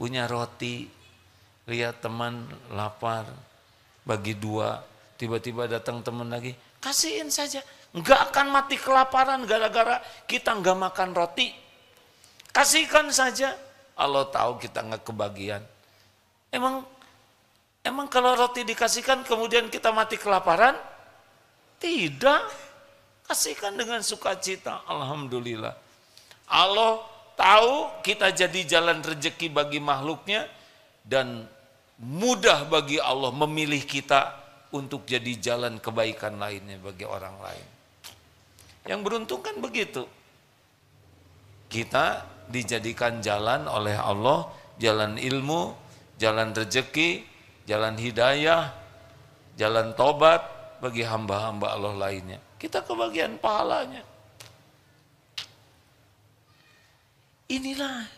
Punya roti, lihat teman lapar, bagi 2, tiba-tiba datang teman lagi, kasihin saja. Enggak akan mati kelaparan gara-gara kita enggak makan roti. Kasihkan saja. Allah tahu kita enggak kebagian. Emang kalau roti dikasihkan kemudian kita mati kelaparan? Tidak. Kasihkan dengan sukacita. Alhamdulillah. Allah tahu kita jadi jalan rezeki bagi makhluknya dan mudah bagi Allah memilih kita untuk jadi jalan kebaikan lainnya bagi orang lain. Yang beruntung kan begitu. Kita dijadikan jalan oleh Allah, jalan ilmu, jalan rezeki, jalan hidayah, jalan tobat bagi hamba-hamba Allah lainnya. Kita kebagian pahalanya. Inilah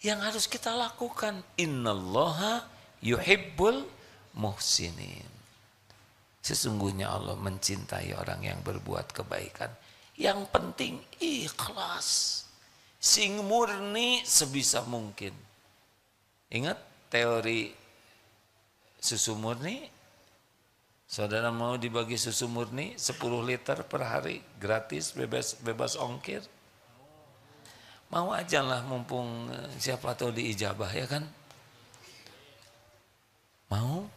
yang harus kita lakukan. Innallaha yuhibbul muhsinin. Sesungguhnya Allah mencintai orang yang berbuat kebaikan. Yang penting ikhlas. Sing murni sebisa mungkin. Ingat teori susu murni? Saudara mau dibagi susu murni 10 liter per hari gratis bebas ongkir? Mau aja lah mumpung siapa tahu diijabah, ya kan? Mau?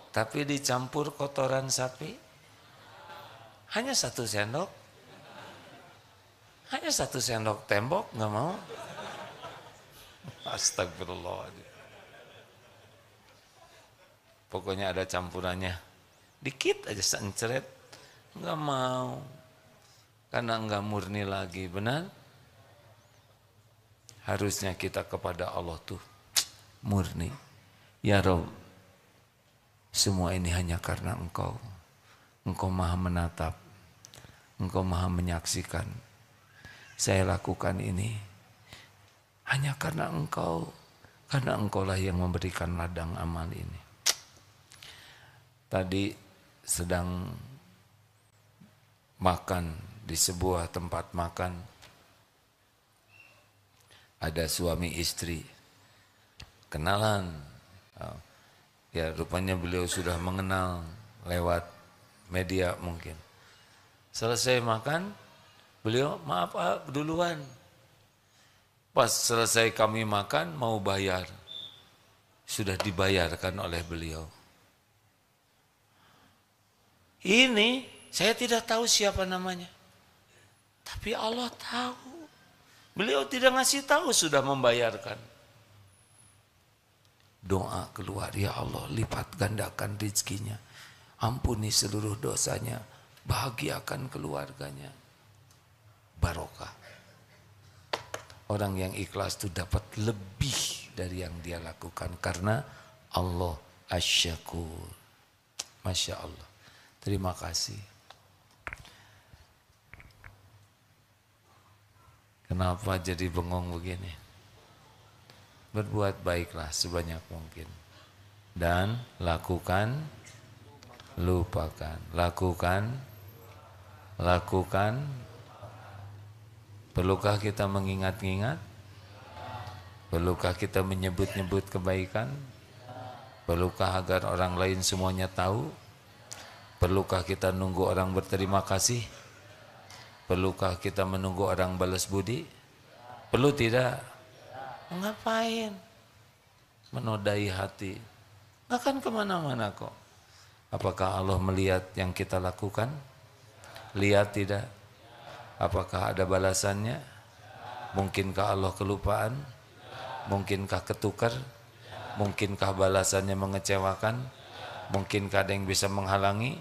Tapi dicampur kotoran sapi? Hanya 1 sendok? Hanya 1 sendok tembok, nggak mau? Astagfirullahaladzim. Pokoknya ada campurannya. Dikit aja seencret. Nggak mau. Karena nggak murni lagi, benar? Harusnya kita kepada Allah tuh murni. Ya Rabb, semua ini hanya karena Engkau. Engkau maha menatap. Engkau maha menyaksikan. Saya lakukan ini hanya karena Engkau. Karena Engkaulah yang memberikan ladang amal ini. Tadi sedang makan di sebuah tempat makan. Ada suami istri. Kenalan. Ya rupanya beliau sudah mengenal lewat media mungkin. Selesai makan, beliau maaf duluan. Pas selesai kami makan mau bayar, sudah dibayarkan oleh beliau. Ini saya tidak tahu siapa namanya, tapi Allah tahu. Beliau tidak ngasih tahu sudah membayarkan. Doa keluar, ya Allah lipat gandakan rezekinya, ampuni seluruh dosanya, bahagiakan keluarganya, barokah. Orang yang ikhlas itu dapat lebih dari yang dia lakukan karena Allah asyakur. Masya Allah. Terima kasih. Kenapa jadi bengong begini? Berbuat baiklah sebanyak mungkin. Dan lakukan, lupakan. Lakukan. Perlukah kita mengingat-ingat? Perlukah kita menyebut-nyebut kebaikan? Perlukah agar orang lain semuanya tahu? Perlukah kita nunggu orang berterima kasih? Perlukah kita menunggu orang balas budi? Perlu tidak? Ngapain? Menodai hati. Nggak akan kemana-mana kok. Apakah Allah melihat yang kita lakukan? Lihat tidak? Apakah ada balasannya? Mungkinkah Allah kelupaan? Mungkinkah ketukar? Mungkinkah balasannya mengecewakan? Mungkinkah ada yang bisa menghalangi?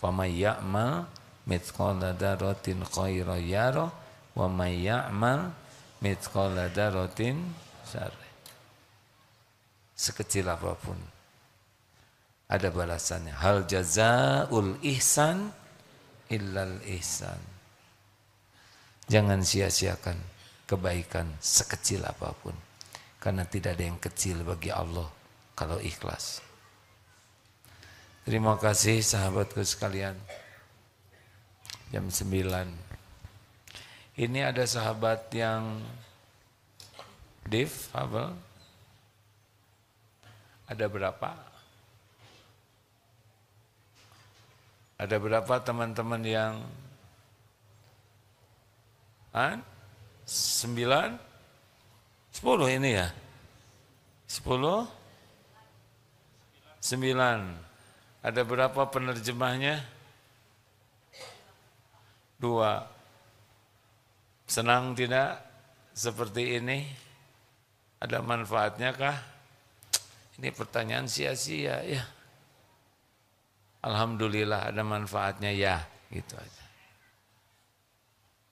Faman ya'mal mithqala dzarratin khairan yarah wa may ya'mal mithqala dzarratin syarran. Sekecil apapun ada balasannya. Hal jazaul ihsan illal ihsan. Jangan sia-siakan kebaikan sekecil apapun, karena tidak ada yang kecil bagi Allah kalau ikhlas. Terima kasih sahabatku sekalian. Jam 9. Ini ada sahabat yang difabel. Ada berapa? Ada berapa teman-teman yang 9? 10 ini ya? 10? 9. Ada berapa penerjemahnya? 2. Senang tidak seperti ini? Ada manfaatnya kah? Ini pertanyaan sia-sia ya. Alhamdulillah ada manfaatnya ya, gitu aja.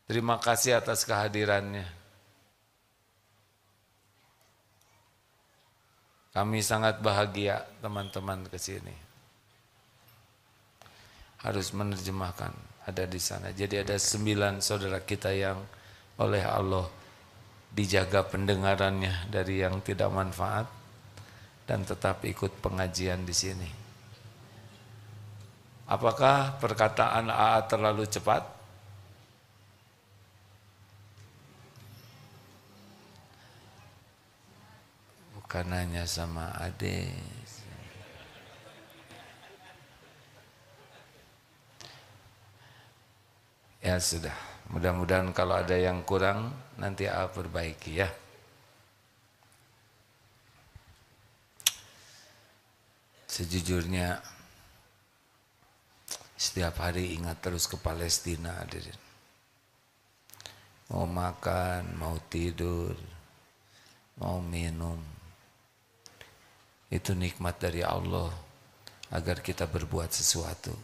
Terima kasih atas kehadirannya. Kami sangat bahagia teman-teman ke sini. Harus menerjemahkan, ada di sana. Jadi ada 9 saudara kita yang oleh Allah dijaga pendengarannya dari yang tidak manfaat dan tetap ikut pengajian di sini. Apakah perkataan AA terlalu cepat? Bukan hanya sama adik. Ya sudah, mudah-mudahan kalau ada yang kurang nanti AA perbaiki ya. Sejujurnya setiap hari ingat terus ke Palestina, hadirin. Mau makan, mau tidur, mau minum. Itu nikmat dari Allah agar kita berbuat sesuatu.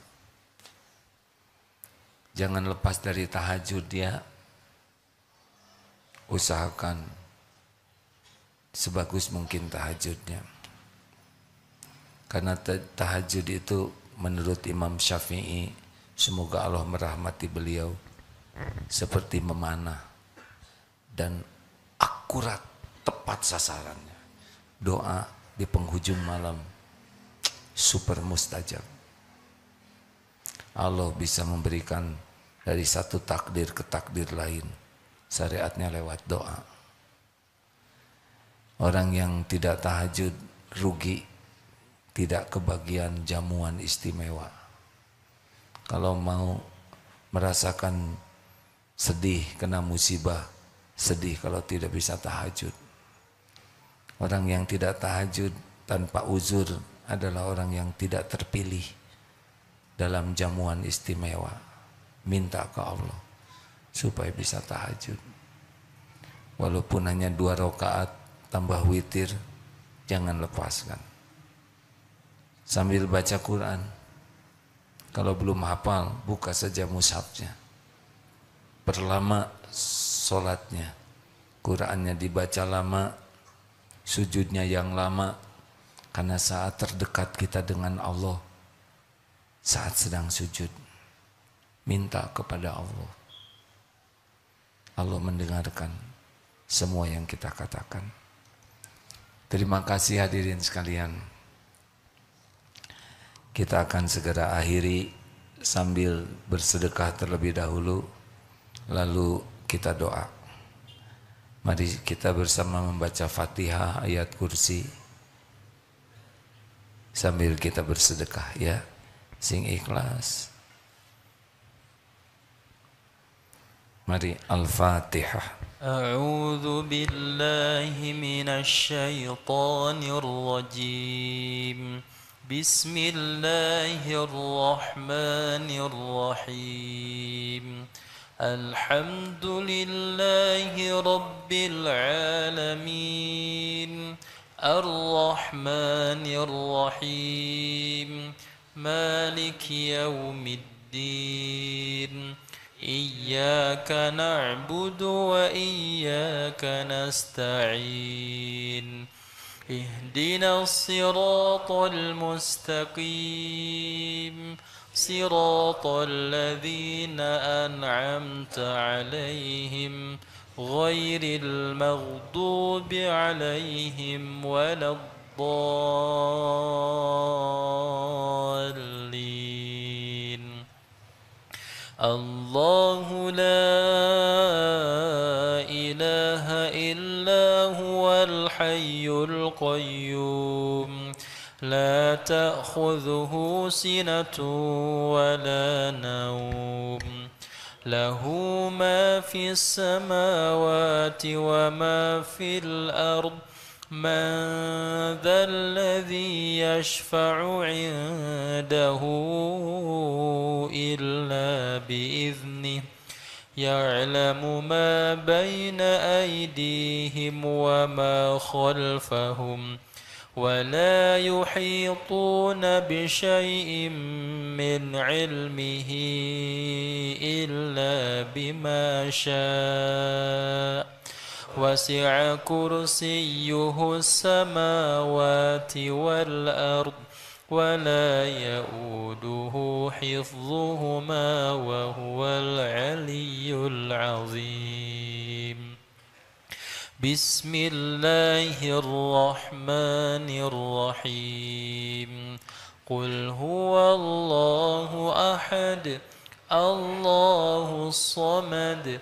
Jangan lepas dari tahajud ya. Usahakan sebagus mungkin tahajudnya. Karena tahajud itu menurut Imam Syafi'i, semoga Allah merahmati beliau, seperti memanah dan akurat tepat sasarannya. Doa di penghujung malam super mustajab. Allah bisa memberikan dari satu takdir ke takdir lain. Syariatnya lewat doa. Orang yang tidak tahajud rugi tidak kebagian jamuan istimewa. Kalau mau merasakan sedih kena musibah, sedih kalau tidak bisa tahajud. Orang yang tidak tahajud tanpa uzur adalah orang yang tidak terpilih dalam jamuan istimewa. Minta ke Allah supaya bisa tahajud. Walaupun hanya 2 rakaat tambah witir, jangan lepaskan. Sambil baca Quran. Kalau belum hafal, buka saja mushafnya. Perlama sholatnya, Qurannya dibaca lama, sujudnya yang lama, karena saat terdekat kita dengan Allah, saat sedang sujud, minta kepada Allah. Allah mendengarkan semua yang kita katakan. Terima kasih hadirin sekalian. Kita akan segera akhiri sambil bersedekah terlebih dahulu. Lalu kita doa. Mari kita bersama membaca Fatihah ayat kursi sambil kita bersedekah ya. Sing ikhlas. Mari Al-Fatihah. أعوذ بالله من الشيطان الرجيم بسم الله الرحمن الرحيم الحمد لله رب العالمين الرحمن الرحيم مالك يوم الدين إياك نعبد وإياك نستعين اهدنا الصراط المستقيم صراط الذين أنعمت عليهم غير المغضوب عليهم ولا الضالين الله لا إله إلا هو الحي القيوم لا تأخذه سنة ولا نوم له ما في السماوات وما في الأرض من ذا الذي يشفع عنده إلا بإذنه يعلم ما بين أيديهم وما خلفهم ولا يحيطون بشيء من علمه إلا بما شاء وسع كرسيه السماوات والأرض ولا يؤوده حفظهما وهو العلي العظيم بسم الله الرحمن الرحيم قل هو الله أحد الله الصمد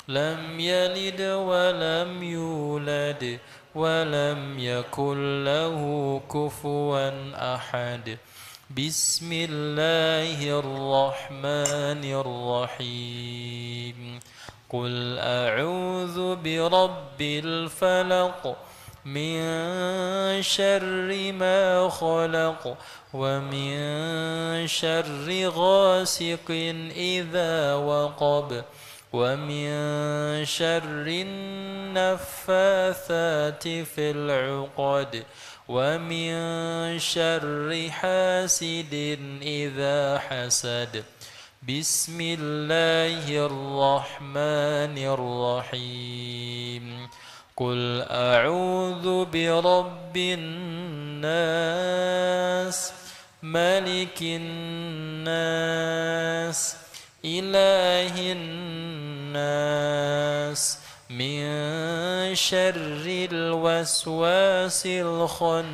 لم يلد ولم يولد ولم يكن له كفوا أحد بسم الله الرحمن الرحيم قل أعوذ برب الفلق من شر ما خلق ومن شر غاسق إذا وقب ومن شر النفاثات في العقد ومن شر حاسد إذا حسد بسم الله الرحمن الرحيم قل أعوذ برب الناس ملك الناس إله الناس من شر الوسواس الخناس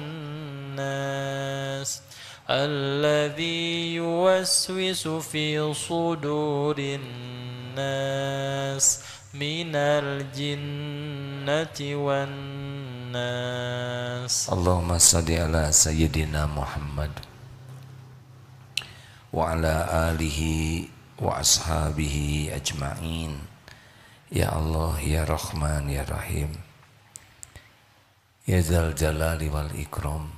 الذي يوسوس في صدور الناس من الجنة والناس. اللهم صل على سيدنا محمد وعلى آله وأصحابه أجمعين. Ya Allah, ya Rahman, ya Rahim, ya Dzal Jalali wal Ikram.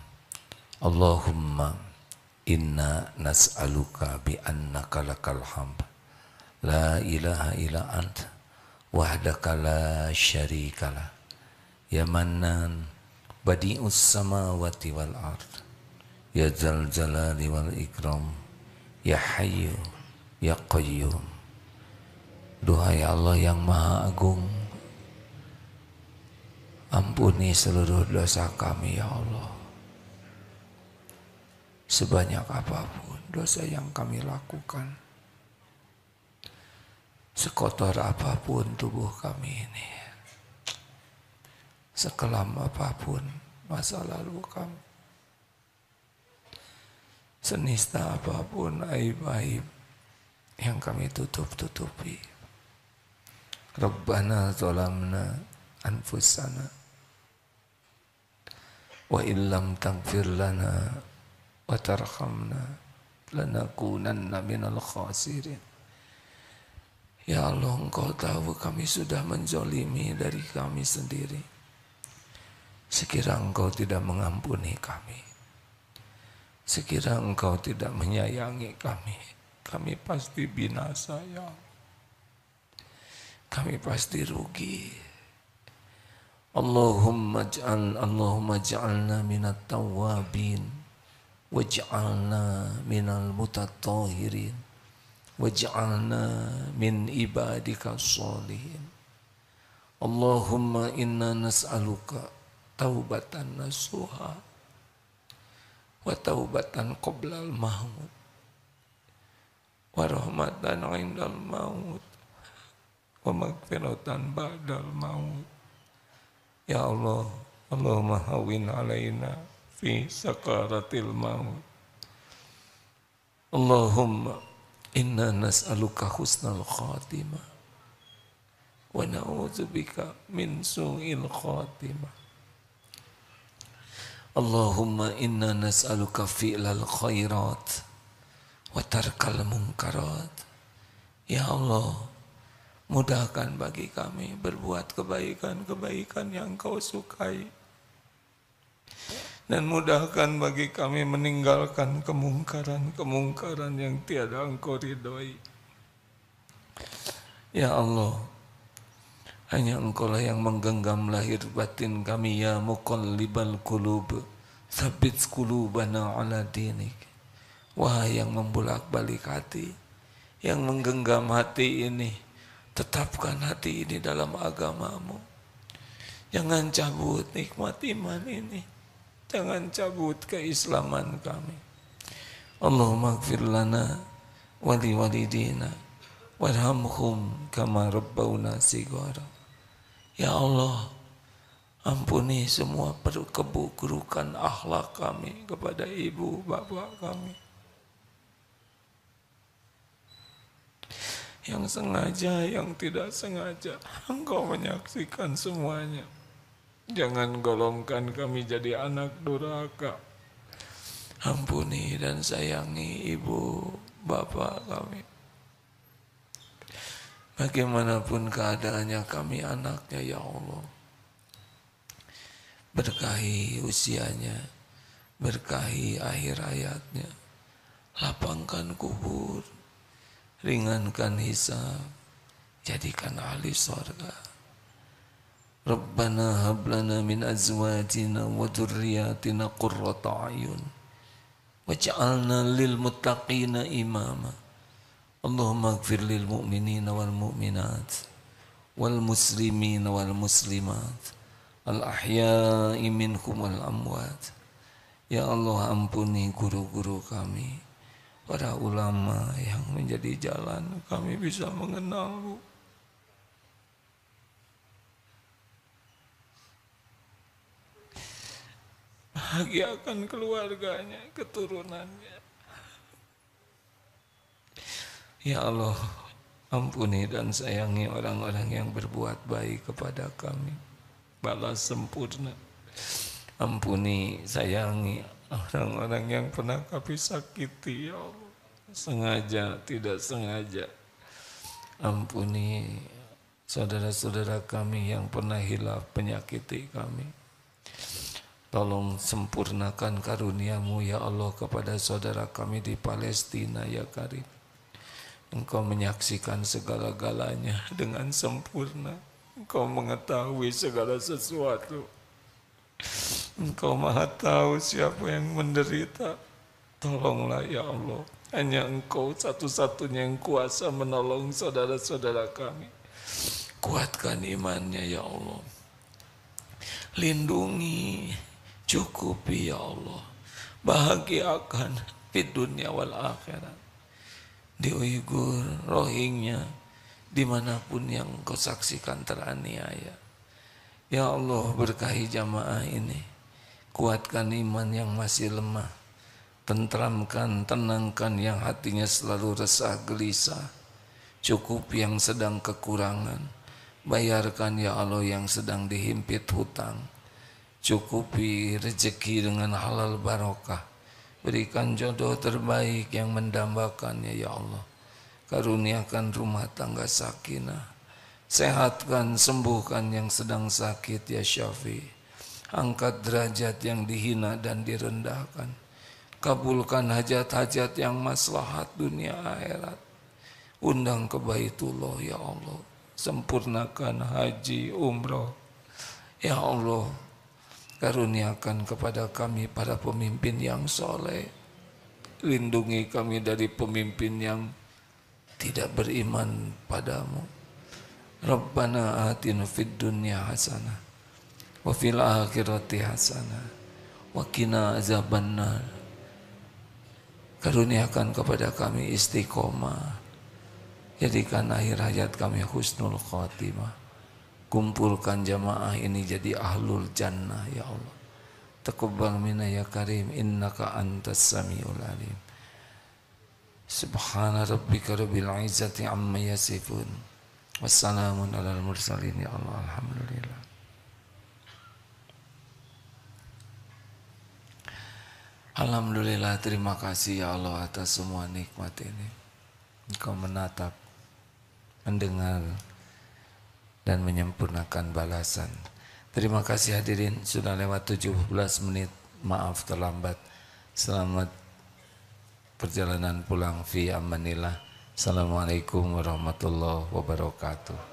Allahumma inna nas'aluka bi annaka lakal hamd la ilaha illa anta wahdaka la syarika lah, ya Mannan badi'us samawati wal ard, ya Dzal Jalali wal Ikram, ya Hayyu ya Qayyum. Duhai Allah yang Maha Agung, ampuni seluruh dosa kami ya Allah. Sebanyak apapun dosa yang kami lakukan, sekotor apapun tubuh kami ini, sekelam apapun masa lalu kami, senista apapun aib-aib yang kami tutup-tutupi. Rabbana zalamna anfusana wa illam taghfir lana wa tarhamna lanakunanna minal khasirin. Ya Allah, Engkau tahu kami sudah menzalimi dari kami sendiri. Sekira Engkau tidak mengampuni kami, sekira Engkau tidak menyayangi kami, kami pasti binasa ya Allah. Kami pasti rugi. Allahumma ja'alna minat tawabin waj'alna minal mutatahhirin waj'alna min ibadika sholihin. Allahumma inna nas'aluka taubatan nasuha wa taubatan qoblal maut wa rahmatan indal maut wa maghfiratan ba'dal maut. Ya Allah, Allahumma hawwin alaina fi sakaratil maut. Allahumma inna nas'aluka husnal khatimah wa na'udzubika min su'il khatimah. Allahumma inna nas'aluka fi'lal khairat wa tarkal munkarat. Ya Allah, mudahkan bagi kami berbuat kebaikan-kebaikan yang Kau sukai, dan mudahkan bagi kami meninggalkan kemungkaran-kemungkaran yang tiada Engkau ridhoi. Ya Allah, hanya Engkau lah yang menggenggam lahir batin kami. Ya muqallibal qulub, tsabbit qulubana ala dinik. Wahai yang membolak-balik hati, yang menggenggam hati ini, tetapkan hati ini dalam agamamu. Jangan cabut nikmat iman ini, jangan cabut keislaman kami. Allahumma ighfir lana wa li walidina warhamhum kama rabbawna shighara. Ya Allah, ampuni semua keburukan akhlak kami kepada ibu bapak kami, yang sengaja, yang tidak sengaja. Engkau menyaksikan semuanya. Jangan golongkan kami jadi anak durhaka. Ampuni dan sayangi ibu bapak kami. Bagaimanapun keadaannya, kami anaknya ya Allah. Berkahi usianya, berkahi akhir hayatnya, lapangkan kubur, ringankan hisab, jadikan ahli surga. Rabbana hab lana min azwajina wa dzurriyyatina qurrata a'yun waj'alna lil muttaqina imama. Allahumma ighfir lil mu'minina wal mu'minat wal muslimina wal muslimat al ahya'i minhum wal amwat. Ya Allah, ampuni guru-guru kami, para ulama yang menjadi jalan kami bisa mengenal-Mu. Bahagiakan keluarganya, keturunannya. Ya Allah, Ampuni dan sayangi orang-orang yang berbuat baik kepada kami, balas sempurna. Ampuni, sayangi orang-orang yang pernah kami sakiti, ya Allah, sengaja, tidak sengaja. Ampuni saudara-saudara kami yang pernah hilaf menyakiti kami. Tolong sempurnakan karunia-Mu ya Allah kepada saudara kami di Palestina ya Karim. Engkau menyaksikan segala-galanya dengan sempurna. Engkau mengetahui segala sesuatu. Engkau maha tahu siapa yang menderita. Tolonglah ya Allah. Hanya Engkau satu-satunya yang kuasa menolong saudara-saudara kami. Kuatkan imannya ya Allah. Lindungi, cukupi ya Allah. Bahagiakan di dunia wal akhirat. Di Uighur, Rohingya, dimanapun yang Engkau saksikan teraniaya. Ya Allah, berkahi jamaah ini. Kuatkan iman yang masih lemah. Tentramkan, tenangkan yang hatinya selalu resah gelisah. Cukup yang sedang kekurangan. Bayarkan ya Allah yang sedang dihimpit hutang. Cukupi rezeki dengan halal barokah. Berikan jodoh terbaik yang mendambakannya ya Allah. Karuniakan rumah tangga sakinah. Sehatkan, sembuhkan yang sedang sakit ya Syafi. Angkat derajat yang dihina dan direndahkan. Kabulkan hajat-hajat yang maslahat dunia akhirat. Undang ke Baitullah ya Allah. Sempurnakan haji umroh. Ya Allah, karuniakan kepada kami para pemimpin yang soleh. Lindungi kami dari pemimpin yang tidak beriman padamu. Rabbana atina fid dunya hasanah wa fil akhirati hasanah wa qina azabannar. Karuniakan kepada kami istiqomah. Jadikan akhir hayat kami husnul khatimah. Kumpulkan jamaah ini jadi ahlul jannah ya Allah. Taqabbal minna ya karim innaka antas samiul alim. Subhana rabbika rabbil izzati amma yasifun. Wassalamun alal mursalin ya Allah. Alhamdulillah. Alhamdulillah, terima kasih ya Allah atas semua nikmat ini. Engkau menatap, mendengar, dan menyempurnakan balasan. Terima kasih hadirin, sudah lewat 17 menit. Maaf terlambat. Selamat perjalanan pulang fi amanillah. Assalamualaikum warahmatullahi wabarakatuh.